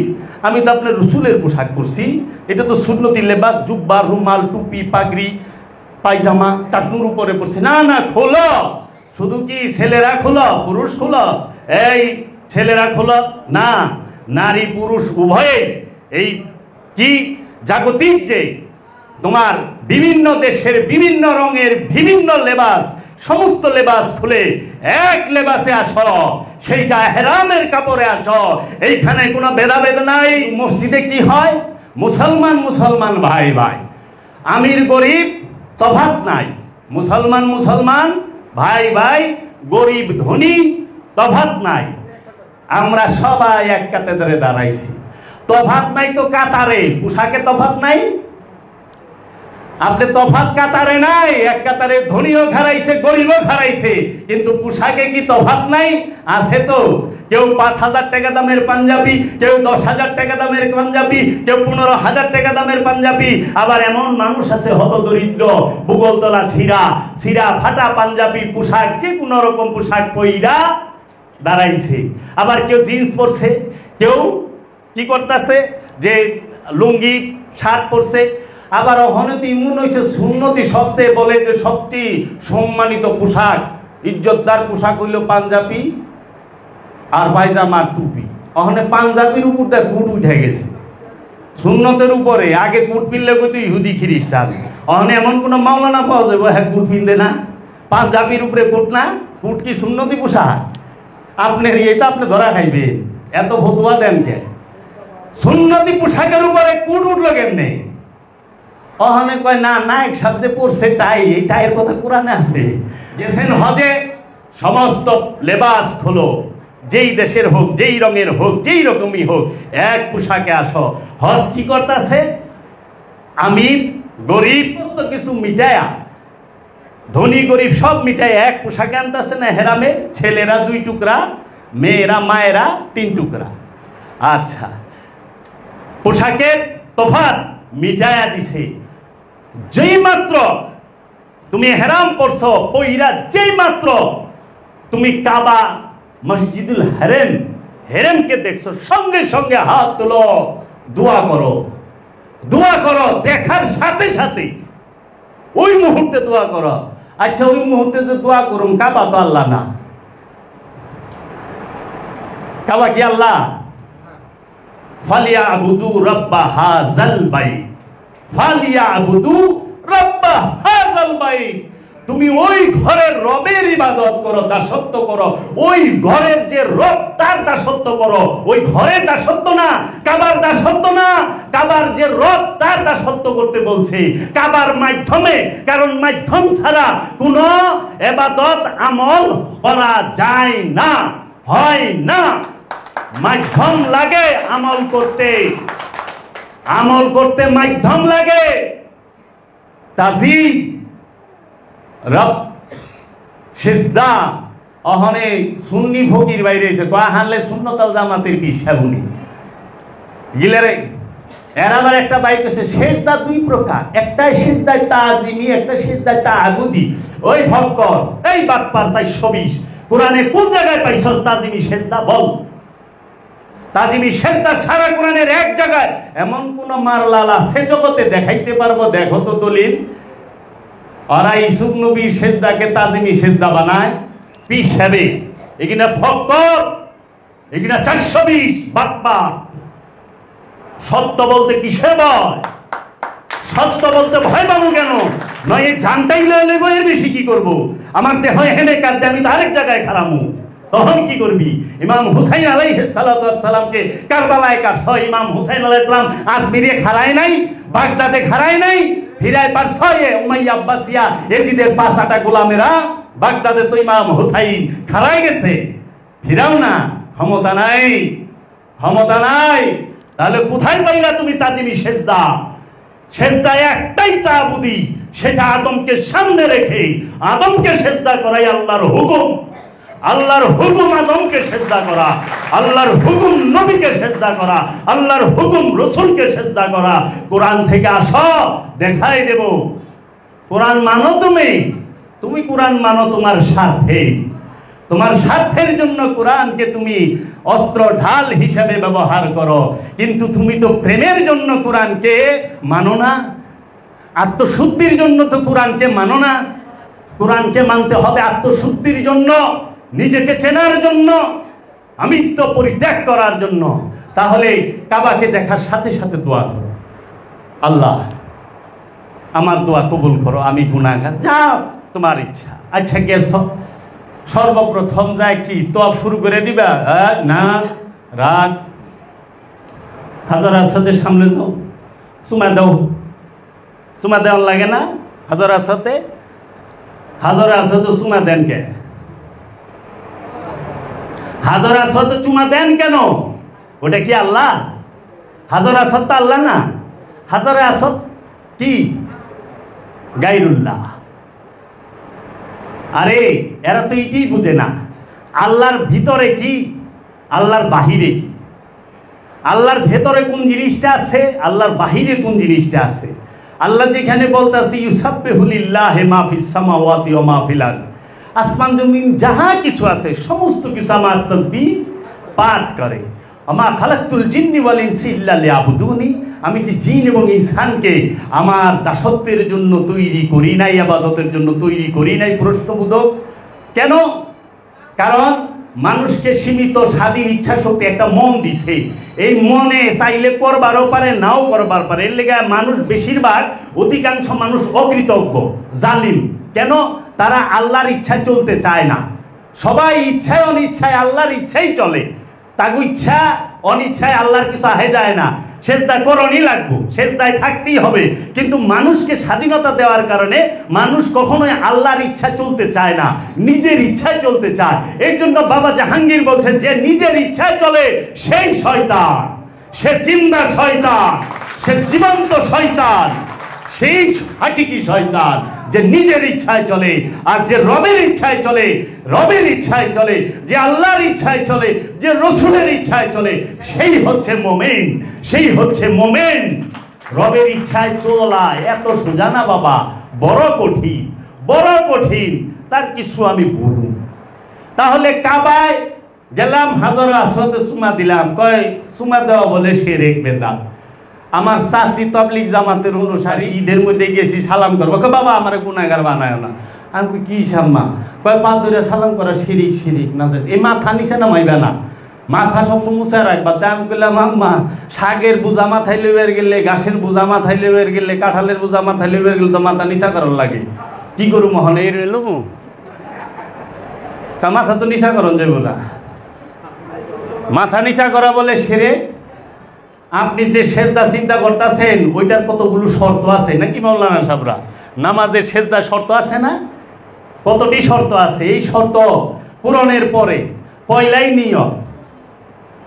আমি তো আপনার রসুলের পোশাক পরছি, এটা তো সুন্নতি লেবাস, জুব্বা, রুমাল, টুপি, পাগড়ি, পায়জামা টাকনুর উপরে পড়ছি। না না, খোলো। শুধু কি ছেলেরা খোলো, পুরুষ খোলো? এই ছেলেরা খোলো না, নারী পুরুষ উভয়ে এই কি জাগতিক যে তোমার বিভিন্ন দেশের বিভিন্ন রঙের বিভিন্ন লেবাস, সমস্ত লেবাস খুলে এক লেবাসে আসো, সেইটা হেরামের কাপড়ে আসো। এইখানে কোনো ভেদাভেদ নাই। মসজিদে কি হয়? মুসলমান মুসলমান ভাই ভাই, আমির গরিব তফাৎ নাই। মুসলমান মুসলমান ভাই ভাই, গরিব ধনী তফাৎ নাই। আমরা সবাই এক কাতারে দাঁড়াইছি। তফাৎ নাই তো কাতারে, পোশাকে তফাৎ নাই। আপনি তফাৎ কাতারে নাই, এক কাতারে ধনীও খারাইছে গরিবও খারাইছে, কিন্তু পোশাকে কি তফাৎ নাই? আছে তো। কেউ 5,000 টাকা দামের পাঞ্জাবি, কেউ 10,000 টাকা দামের পাঞ্জাবি, কেউ 15,000 টাকা দামের পাঞ্জাবি। আবার এমন মানুষ আছে হতদরিদ্র, ভূগোলতলা ছিঁড়া ছিঁড়া ফাটা পাঞ্জাবি পোশাক, যে কোনো রকম পোশাক পইরা দাঁড়াইছে। আবার কেউ জিন্স পরছে, কেউ কি করতেছে যে লুঙ্গি শার্ট পরছে। আবার অহনতি ইমন হয়েছে সুন্নতি সবচেয়ে, বলে যে সবচেয়ে সম্মানিত পোশাক, ইজ্জতদার পোশাক হইল পাঞ্জাবি আর পায়জামা টুপি। অহনে পাঞ্জাবির উপর দিয়ে কুট উঠে গেছে, সুন্নতের উপরে। আগে কুট পিনলে কিন্তু ইহুদি খ্রিস্টান, অহনে এমন কোন মাওলানা পাওয়া যাবে হ্যাঁ কুট পিনবে না, পাঞ্জাবির উপরে কুট না। কুট কি সুন্নতি পোশাক? আপনার এটা আপনি ধরা খাইবেন, এত ফতুয়া দেন কে? সুন্নতি পোশাকের উপরে কুট উঠলো কেমনে? অহনে কয় না, নায়ক সাজে পড়ছে টাই, এই টাইয়ের কথা কোরআনে আছে। গেছেন হজে, সমস্ত লেবাস খোলো, যেই দেশের হোক, যেই রঙের হোক, যেই রকমই হোক, এক পোশাকে আসো। হজ কি করতেছে? আমির গরিব সমস্ত কিছু মিটায়া, ধনী গরিব সব মিটায় এক পোশাকে আনতেছে না হেরামে। ছেলেরা 2 টুকরা, মেয়েরা মায়েরা 3 টুকরা। আচ্ছা, পোশাকের তফাৎ মিটায়া দিছে। যেই মাত্র তুমি হেরাম পড়ছো পইরা, যেই মাত্র তুমি কাবা মসজিদুল হারাম হেরেমকে দেখছো, সঙ্গে সঙ্গে হাত তোলো, দোয়া করো, দোয়া করো। দেখার সাথে সাথে ওই মুহূর্তে দোয়া করো। আচ্ছা, ওই মুহূর্তে যে দোয়া করুন, কাবা তো আল্লাহ না। কাবা কি আল্লাহ? ফালিয়াবুদু রাব্বা হাযাল বাইত, ফালিয়াবুদু রাব্বা হাযাল বাইত। তুমি ওই ঘরের রবের ইবাদত করো, দাসত্ব করো। ওই ঘরের যে রব, তার দাসত্ব করো। ওই ঘরের দাসত্ব না, কাবার দাসত্ব না, কাবার যে রব তার দাসত্ব করতে বলছে, কাবার মাধ্যমে। কারণ মাধ্যম ছাড়া কোনো ইবাদত আমল করা যায় না, হয় না। মাধ্যম লাগে আমল করতে, আমল করতে মাধ্যম লাগে। তাজিম রব সিজদা, অহনে সুন্নি ফকির বাইরে এসে তো হানলে সুন্নতাল জামাতের পিছাবুনি গিলারে। এর আবার একটা বাইক আছে সিজদা 2 প্রকার, একটা সিজদা তাজিমি, একটা সিজদা তাআবুদি। ওই ভক্কর, এই বাটপার 420 কোরআনে কোন জায়গায় পাইছস তাজিমি সিজদা? বল। তাজিমি সিজদা সারা কোরআনের এক জায়গায় এমন কোন মারলাল আছে জগতে? দেখাইতে পারবো? দেখো তো দলিল। ওরা ইসুফ নবীর সেজদাকে তাজিমি সেজদা বানায় পিছাবে। এখানে ফক্কর, এখানে 420 বাটপার। সত্য বলতে কিসে ভয়? সত্য বলতে ভয় পাবো কেন? নয় এই জানটাই লয়ে নেবো, এর বেশি কি করবো? আমার দেহ হেনে কাটতে, আমি তো আরেক জায়গায় খারামু, তখন কি করবি? ইমাম হুসাইন আলাইহিস সালাতু ওয়াস সালামকে কারবালায় কাটছ। ইমাম হুসাইন আলাইহিস সালাম আজমিরে খাড়ায় নাই, বাগদাদে খাড়ায় নাই, ফিরায় পারছ উমাইয়া আব্বাসিয়া এজিদের 5-8টা গোলামেরা। বাগদাদে তো ইমাম হুসাইন খাড়ায় গেছে, ফিরাও না, ক্ষমতা নাই, ক্ষমতা নাই। তাহলে কোথায় পাইলা তুমি তাজিমি সেজদা? সেজদা একটাই তাবুদি, সেটা আদমকে সামনে রেখে আদমকে সেজদা করাই আল্লাহর হুকুম। আল্লাহর হুকুম আদমকে সেজদা করা, আল্লাহর হুকুম নবীকে সেজদা করা, আল্লাহর হুকুম রসুলকে সেজদা করা। কোরআন থেকে আসো, দেখাই দেব। কোরআন মানো তুমি, তুমি কোরআন মানো তোমার স্বার্থে, তোমার স্বার্থের জন্য কোরআনকে তুমি অস্ত্র ঢাল হিসাবে ব্যবহার করো, কিন্তু তুমি তো প্রেমের জন্য কোরআনকে মানো না, আত্মশুদ্ধির জন্য তো কোরআনকে মানো না। কোরআনকে মানতে হবে আত্মশুদ্ধির জন্য, নিজেকে চেনার জন্য, আমিত্ব পরিত্যাগ করার জন্য। তাহলে কাবাকে দেখার সাথে সাথে দোয়া করো, আল্লাহ আমার দোয়া কবুল করো, আমি গুনাহগার, যা তোমার ইচ্ছা। আচ্ছা গেছ, সর্বপ্রথম যায় কি তওয়াব শুরু করে দিবা? না, রাগ। হাজার আসদের সামনে যাও, চুমা দাও, চুমা দেওয়ার লাগে না? হাজার আসতে, হাজার আসদ চুমা দেন কে? হাজার আসদ চুমা দেন কেন? ওটা কি আল্লাহ? হাজার আসদ তো আল্লাহ না, হাজার আসদ কি? গায়রুল্লাহ। আরে এরা তো এটাই বুঝে না, আল্লাহর ভিতরে কি, আল্লাহর বাহিরে কি। আল্লাহর ভেতরে কোন জিনিসটা আছে, আল্লাহর বাহিরে কোন জিনিসটা আছে। আল্লাহ যেখানে বলতেছে ইউসাব্বিহু লিল্লাহি মা ফিস সামাওয়াতি ওয়া মা ফিল আরদ, আসমান জমিন যাহা কিছু আছে সমস্ত কিছু আমার তাসবিহ পাঠ করে। আমা খালাকতুল জিন্নি ওয়াল ইনসি ইল্লা লিয়াবুদুনি, আমি কি জিন এবং ইনসানকে আমার দাসত্বের জন্য তৈরি করি নাই, ইবাদতের জন্য তৈরি করি নাই? প্রশ্নবোধক কেন? কারণ মানুষকে সীমিত স্বাধীন ইচ্ছা শক্তি একটা মন দিছে, এই মনে চাইলে করবারও পারে, নাও করবার পারে। এর লেগে মানুষ বেশিরভাগ, অধিকাংশ মানুষ অকৃতজ্ঞ, জালিম। কেন? তারা আল্লাহর ইচ্ছায় চলতে চায় না। সবাই ইচ্ছায় অনিচ্ছায় আল্লাহর ইচ্ছাই চলে, তাগু ইচ্ছা অনিচ্ছায় আল্লাহর কিছু আহে যায় না। সেজদা করণই লাগবে, সেজদায় থাকতেই হবে। কিন্তু মানুষকে স্বাধীনতা দেওয়ার কারণে মানুষ কখনোই আল্লাহর ইচ্ছা চলতে চায় না, নিজের ইচ্ছায় চলতে চায়। এর জন্য বাবা জাহাঙ্গীর বলছেন যে নিজের ইচ্ছায় চলে সেই শয়তান, সে জিন্দা শয়তান, সে জীবন্ত শয়তান, সেই হাকিকি শয়তান যে নিজের ইচ্ছায় চলে। আর যে রবের ইচ্ছায় চলে, রবের ইচ্ছায় চলে, যে আল্লাহর ইচ্ছায় চলে, যে রসুলের ইচ্ছায় চলে, সেই হচ্ছে মোমেন, সেই হচ্ছে মোমেন। রবের ইচ্ছায় চলা এত সোজা না বাবা, বড় কঠিন, বড় কঠিন। তার কিছু আমি বলুন। তাহলে কাবায় গেলাম, হাজার আসওয়াদে চুমা দিলাম, কয় চুমা দেওয়া বলে শিরক বেদাত। আমার চাচি তাবলিগ জামাতের অনুসারী, ঈদের মধ্যে গেছি সালাম করবো, কয় বাবা আমার গুনাহগার বানায় না। আমি কি সাম্মা? কয় পা ধরে সালাম করা শিরিক, শিরিক না, এই মাথা নিচে নামাইবে না, মাথা সবসময় মুছে রাখবা। তাই আমি বললাম আম্মা, শাকের বোঝা মাথায় লেবের গেলে, ঘাসের বোঝা মাথায় লেবের গেলে, কাঁঠালের বোঝা মাথায় লেবের গেলে তো মাথা নিচা করার লাগে। কি করু মহন এই রইল, তা মাথা তো নিচা করন যে বলা, মাথা নিচা করা বলে শিরক। আপনি যে সেজদা চিন্তা করতেছেন ওইটার কতগুলো শর্ত আছে নাকি মাওলানা সাহেবরা? নামাজের সেজদা শর্ত আছে না? কতটি শর্ত আছে? এই শর্ত পূরণের পরে পয়লাই নিয়ত,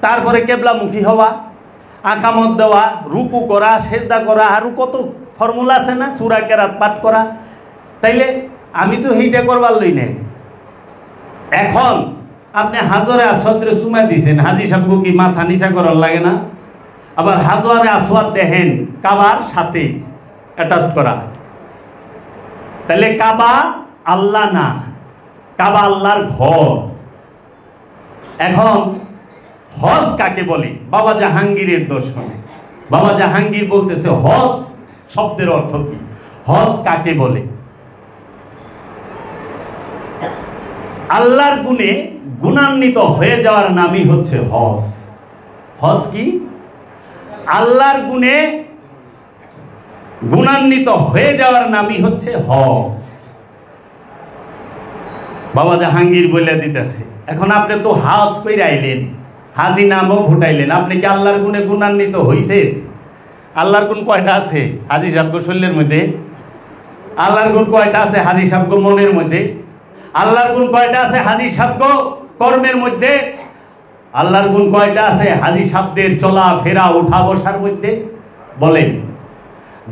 তারপরে কেবলামুখী হওয়া, আকামত দেওয়া, রুকু করা, সেজদা করা, আরও কত ফর্মুলা আছে না, সূরা কেরাত পাঠ করা। তাইলে আমি তো সেইটা করবার লই নাই। এখন আপনি হাজরে আসওয়াদে চুমা দিয়েছেন, হাজি সাহেবকে কি মাথা নিচা করার লাগে না? আবার হাজরে আসওয়াদ দেখেন কাবার সাথে অ্যাটাচ করা, তাহলে কাবা আল্লাহ না, কাবা আল্লাহর ঘর। এখন হজ কাকে বলে? বাবা জাহাঙ্গীরের দর্শনে বাবা জাহাঙ্গীর বলতেছে হজ শব্দের অর্থ কি, হজ কাকে বলে? আল্লাহর গুণে গুণান্বিত হয়ে যাওয়ার নামই হচ্ছে হজ। হজ কি? আল্লাহর গুণে গুণান্বিত হয়ে যাওয়ার নামই হচ্ছে হজ। বাবা জাহাঙ্গীর বলে দিতেছে। এখন আপনি তো হজ করে আইলেন, হাজি নামও ফুটাইলেন, আপনি কি আল্লাহর গুণে গুণান্বিত হইছে? আল্লাহর গুণ কয়টা আছে হাজি সাহেব শরীরের মধ্যে? আল্লাহর গুণ কয়টা আছে হাজি সাহেব মনের মধ্যে? আল্লাহর গুণ কয়টা আছে হাজি সাহেব কর্মের মধ্যে? আল্লাহর গুণ কয়টা আছে হাজি সাহেবদের চলা ফেরা উঠা বসার মধ্যে? বলেন।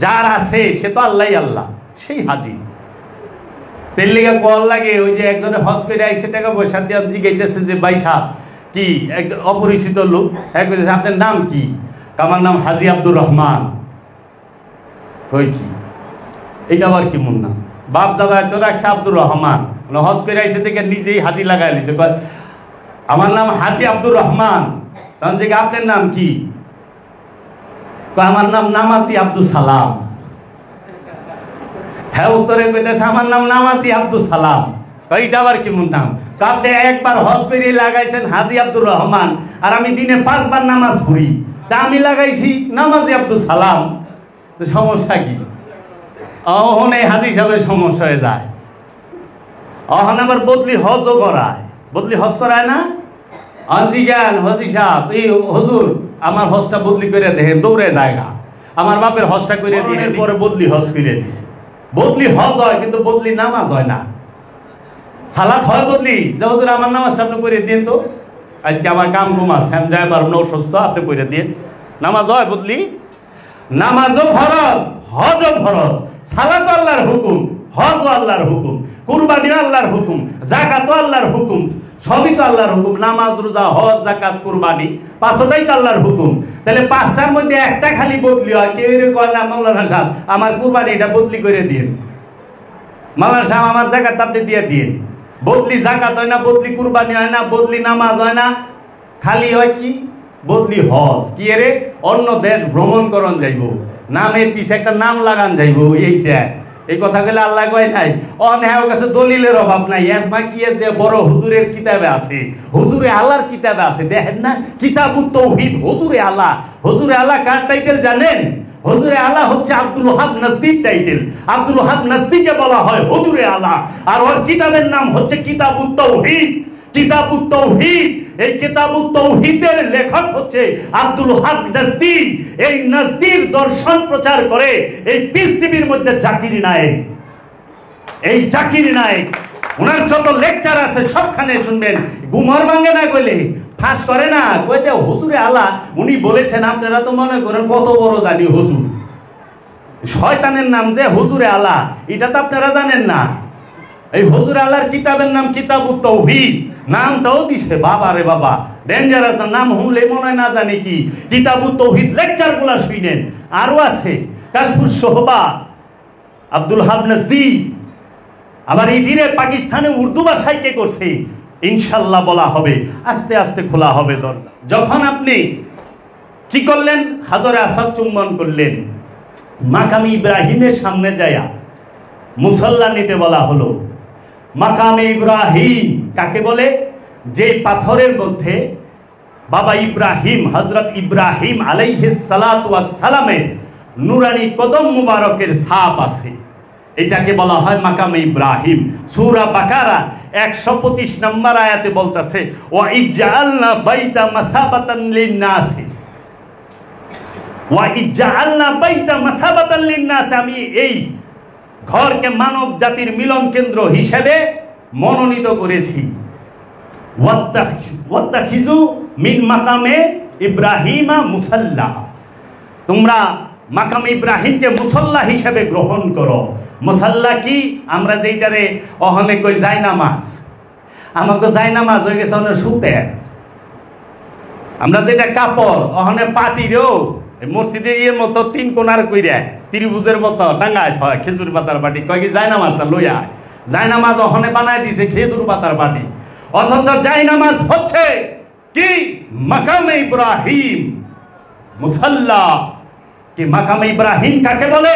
যার আছে সে তো আল্লাহ, আল্লাহ সেই হাজি। তেল লেগে কল লাগে ওই যে একজনে হজ করে আইসে টাকা পয়সা দিয়ে জিজ্ঞাইতেছে যে ভাই সাহেব কি একজন অপরিচিত লোক এক বলতেছে আপনার নাম কি? আমার নাম হাজী আব্দুর রহমান। কই কি এটা আবার কি মন নাম? বাপ দাদা তো রাখছে আব্দুর রহমান, হজ করে আইসে থেকে নিজেই হাজি লাগাই লিছে। আমার নাম হাজী আব্দুর রহমান। তখন থেকে আপনার নাম কি? আমার নাম নামাজি আব্দুল সালাম। হ্যাঁ উত্তরে কইতেছে আমার নাম নামাজি আব্দুল সালাম। এইটা আবার কি মন নাম? আপনি একবার হজ করে লাগাইছেন হাজী আব্দুর রহমান, আর আমি দিনে 5 বার নামাজ পড়ি, তা আমি লাগাইছি নামাজি আব্দুল সালাম। তো সমস্যা কি? অহন এই হাজী সাহেবের সমস্যা হয়ে যায়। অহন আবার বদলি হজও করায়, বদলি হজ করায় না? হাজি জ্ঞান হাজি সাহেব এই হুজুর আমার হজটা বদলি করে দেখে দৌড়ে জায়গা, আমার বাপের হজটা করে দিয়ে পরে বদলি হজ করে দিছে। বদলি হজ হয় কিন্তু বদলি নামাজ হয় না। সালাত হয় বদলি, যে হুজুর আমার নামাজটা আপনি করে দিন তো, আজকে আমার কাম কুম আছে, আমি যাই পারব না, অসুস্থ, আপনি করে দিন। নামাজ হয় বদলি? নামাজও ফরজ, হজও ফরজ। সালাত আল্লাহর হুকুম, হজ আল্লাহর হুকুম, কুরবানি আল্লাহর হুকুম, যাকাত আল্লাহর হুকুম, সবই তো আল্লাহর হুকুম। নামাজ, রোজা, হজ, যাকাত, কুরবানি পাঁচটাই তো আল্লাহর হুকুম। তাহলে 5টার মধ্যে একটা খালি বদলি হয়। কেউ কয় না মাওলানা সাহেব আমার কুরবানি এটা বদলি করে দিন, মাওলানা সাহেব আমার যাকাতটা আপনি দিয়ে দিন। বদলি যাকাত হয় না, বদলি কুরবানি হয় না, বদলি নামাজ হয় না, খালি হয় কি বদলি হজ। কি রে অন্য দেশ ভ্রমণ করন যাইব, নামের পিছে একটা নাম লাগান যাইব, এইটা এই কথা গেলে আল্লাহ কয় নাই। অনেহার কাছে দলিলের অভাব নাই। এসমা কি বড় হুজুরের কিতাবে আছে, হুজুরে আল্লাহর কিতাবে আছে। দেখেন না কিতাবুত তাওহীদ, হুজুরে আল্লাহ। হুজুরে আল্লাহ কার টাইটেল জানেন? হুজুরে আল্লাহ হচ্ছে আব্দুল ওয়াহাব নজদীর টাইটেল। আব্দুল ওয়াহাব নজদীকে বলা হয় হুজুরে আল্লাহ, আর ওর কিতাবের নাম হচ্ছে কিতাবুত তাওহীদ। কিতাবুত তাওহীদ, এই কিতাবুত তাওহীদের লেখক হচ্ছে আব্দুল ওয়াহাব নজদী। এই নজদীর দর্শন প্রচার করে এই পিস টিভির মধ্যে জাকির নায়েক। এই জাকির নায়েক ওনার যত লেকচার আছে সবখানে শুনবেন। গুমর ভাঙে না কইলে ফাঁস করে না, কইতে হুজুরে আল্লাহ উনি বলেছেন। আপনারা তো মনে করেন কত বড় জানি হুজুর, শয়তানের নাম যে হুজুরে আল্লাহ, এটা তো আপনারা জানেন না। এই হুজুরে আল্লাহর কিতাবের নাম কিতাবুত তাওহীদ, নামটাও দিছে বাবা রে বাবা, ডেঞ্জারাস নাম। শুনলে মনে হয় না জানি কি কিতাবুত তাওহীদ। লেকচার গুলা শুনেন। আরো আছে কাশফুস সোহবা, আব্দুল ওয়াহাব নজদী। আবার ইটিরে পাকিস্তানে উর্দু ভাষায় কে করছে ইনশাল্লাহ বলা হবে, আস্তে আস্তে খোলা হবে দরজা। যখন আপনি কি করলেন, হাজরে আসাদ চুম্বন করলেন, মাকামে ইব্রাহিমের সামনে যায়া মুসল্লা নিতে বলা হলো। মাকামে ইব্রাহিম কাকে বলে? যে পাথরের মধ্যে বাবা ইব্রাহিম, হযরত ইব্রাহিম আলাইহিস সালাতু ওয়াস সালামের নুরানি কদম মুবারকের ছাপ আছে, এটাকে বলা হয় মাকামে ইব্রাহিম। সূরা বাকারা 125 নম্বর আয়াতে বলতেছে ওয়া ইজআলনা বাইতা মাসাবাতান লিন-নাস, ওয়া ইজআলনা বাইতা মাসাবাতান লিন-নাস, আমি এই ঘরকে মানব জাতির মিলন কেন্দ্র হিসেবে মনোনীত করেছি। ওয়াত্তাখিযু মিন মাকামে ইব্রাহিমা মুসাল্লা, তোমরা মাকাম ইব্রাহিমকে মুসল্লা হিসেবে গ্রহণ করো। মুসল্লা কি? আমরা যেইটারে অহনে কই জায়নামাজ, আমাকে জায়নামাজ হয়ে গেছে অনেক শুতে। আমরা যেটা কাপড় অহনে পাটিরেও মসজিদের ইয়ের মতো 3 কোণার কইরা ত্রিভুজের মতো টাঙ্গায় হয় খেজুর পাতার বাটি, কয় কি জায়নামাজটা লইয়া। জায়নামাজ অহনে বানায় দিছে খেজুর পাতার বাটি, অথচ জায়নামাজ হচ্ছে কি মাকামে ইব্রাহিম মুসাল্লা। কি মাকামে ইব্রাহিম কাকে বলে?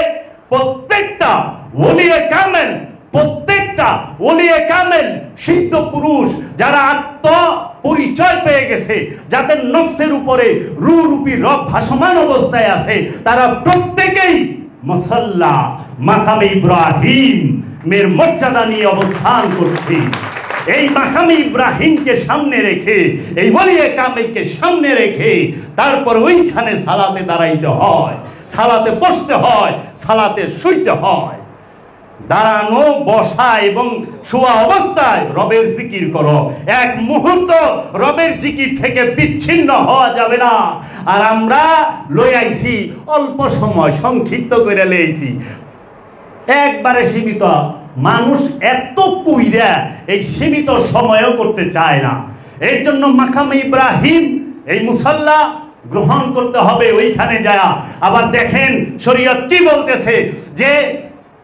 প্রত্যেকটা ওলিয়ে কামেল, প্রত্যেকটা ওলিয়ে কামেল সিদ্ধ পুরুষ যারা আত্ম পরিচয় পেয়ে গেছে, যাদের নফসের উপরে রূপী রব ভাসমান অবস্থায় আছে, তারা প্রত্যেকেই মুসাল্লা মাকামে ইব্রাহিম মের মর্যাদা নিয়ে অবস্থান করছে। এই মাকামে ইব্রাহিমকে সামনে রেখে, এই ওলিয়ে কামেলকে সামনে রেখে তারপর ওইখানে সালাতে দাঁড়াইতে হয়, সালাতে বসতে হয়, সালাতে শুইতে হয়। দাঁড়ানো, বসা এবং শোয়া অবস্থায় রবের জিকির করো। এক মুহূর্ত রবের জিকির থেকে বিচ্ছিন্ন হওয়া যাবে না। আর আমরা লই আইছি অল্প সময়, সংক্ষিপ্ত করে লইছি, একবারে সীমিত মানুষ এত কুইরা এই সীমিত সময়েও করতে চায় না। এর জন্য মাকামে ইব্রাহিম এই মুসাল্লা গ্রহণ করতে হবে ওইখানে যায়। আবার দেখেন শরীয়ত কি বলতেছে, যে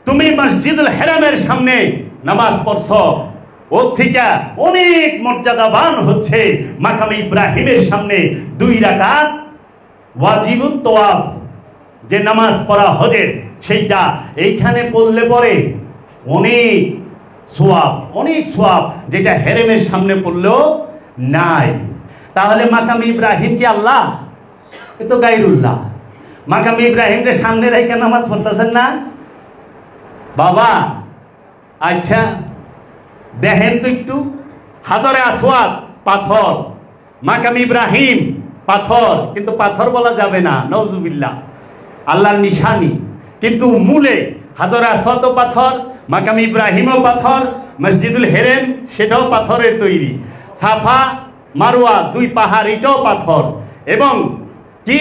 তুমি মসজিদুল হারামের সামনে নামাজ পড়ছো, ওর থেকে অনেক মর্যাদাবান হচ্ছে মাকামে ইব্রাহিমের সামনে 2 রাকাত ওয়াজিবুত তাওয়াফ যে নামাজ পড়া হজের, সেইটা এইখানে পড়লে পরে অনেক সোয়াব, যেটা হেরেমের সামনে পড়লেও নাই। তাহলে মাকামে ইব্রাহিম কি আল্লাহ? এ তো গায়রুল্লাহ। মাকামে ইব্রাহিমকে সামনে রেখে নামাজ পড়তেছেন না বাবা? আচ্ছা দেখেন তো একটু, হাজারে আসওয়াদ পাথর, মাকামে ইব্রাহিম পাথর, কিন্তু পাথর বলা যাবে না, নাউজুবিল্লাহ, আল্লাহর নিশানি। কিন্তু মূলে হাজারে আসওয়াদও পাথর, মাকামে ইব্রাহিমও পাথর, মসজিদুল হেরেম সেটাও পাথরের তৈরি, সাফা মারওয়া 2 পাহাড় এটাও পাথর। এবং কি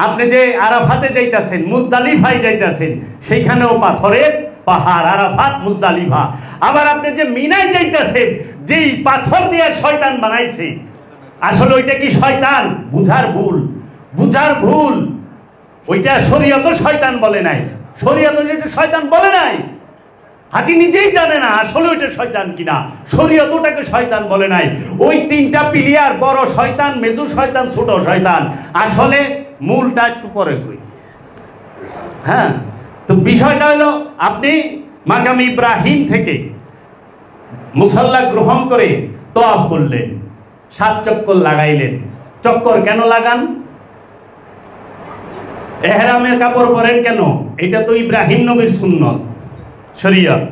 আপনি যে আরাফাতে যাইতাছেন, মুজদালিফায় যাইতাছেন, সেইখানেও পাথরের পাহাড়, আরাফাত মুজদালিফা। আবার আপনি যে মিনায় যাইতাছেন, যেই পাথর দিয়ে শয়তান বানাইছে, আসলে ওইটা কি শয়তান? বুঝার ভুল। ওইটা শরীয়ত শয়তান বলে নাই, শরীয়ত এটা শয়তান বলে নাই। হাজি নিজেই জানে না আসলে ওইটা শয়তান কিনা, শরীয়ত ওটাকে শয়তান বলে নাই। ওই 3টা পিলিয়ার, বড় শয়তান, মেজু শয়তান, ছোট শয়তান, আসলে মূলটা একটু পরে কই। হ্যাঁ, তো বিষয়টা হলো আপনি মাকামে ইব্রাহিম থেকে মুসাল্লা গ্রহণ করে তওয়াফ করলেন, 7 চক্কর লাগাইলেন। চক্কর কেন লাগান? এহরামের কাপড় পরেন কেন? এটা তো ইব্রাহিম নবীর সুন্নত, শরীয়ত।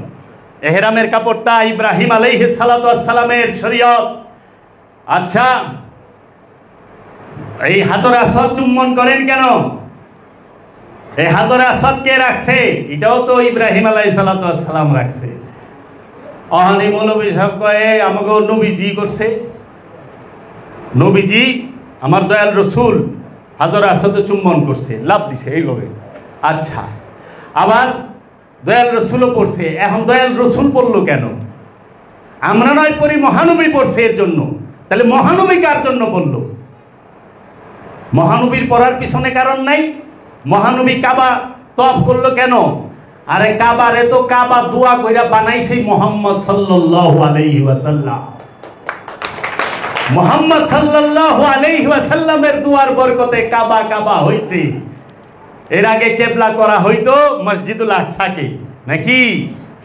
এহরামের কাপড়টা ইব্রাহিম আলাইহিস সালাতু ওয়াস সালামের শরীয়ত। আচ্ছা, এই হাজর আসওয়াদ চুম্বন করেন কেন? এই হাজর আসওয়াদ কে রাখছে? এটাও তো ইব্রাহিম আলাইহিস সালাতু ওয়াস সালাম রাখছে। অহানি মৌলবী সাহেব কয়ে আমাকে নবীজি করছে। নবীজি আমার দয়াল রসুল হাজর আসওয়াদে চুম্বন করছে, লাভ দিছে এইভাবে। আচ্ছা, আবার দয়াল রসুলও পড়ছে। এখন দয়াল রসুল পড়লো কেন? আমরা নয় পড়ি, মহানবী পড়ছে এর জন্য। তাহলে মহানবী কার জন্য পড়লো? মহানবীর পড়ার পিছনে কারণ নাই। মহানবী কাবা তওয়াফ করলো কেন? আরে কাবারে তো কাবা দোয়া কইরা বানাইছে মুহাম্মদ সাল্লাল্লাহু আলাইহি ওয়াসাল্লাম। মুহাম্মদ সাল্লাল্লাহু আলাইহি ওয়াসাল্লামের দুয়ার বরকতে কাবা হইছে। এর আগে কেবলা করা হইতো মসজিদুল আকসাকে, নাকি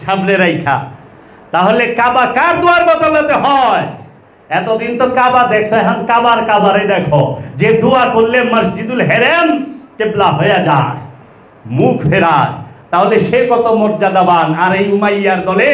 সামনে রাইখা। তাহলে কাবা কার দুয়ার বদলাতে হয়? এতদিন তো কাবা দেখছো, এখন কাবারে দেখো, যে দোয়া করলে মসজিদুল হেরেম কেবলা হয়ে যায়, মুখ ফেরায়। তাহলে সে কত মর্যাদাবান। আর এই উমাইয়ার দলে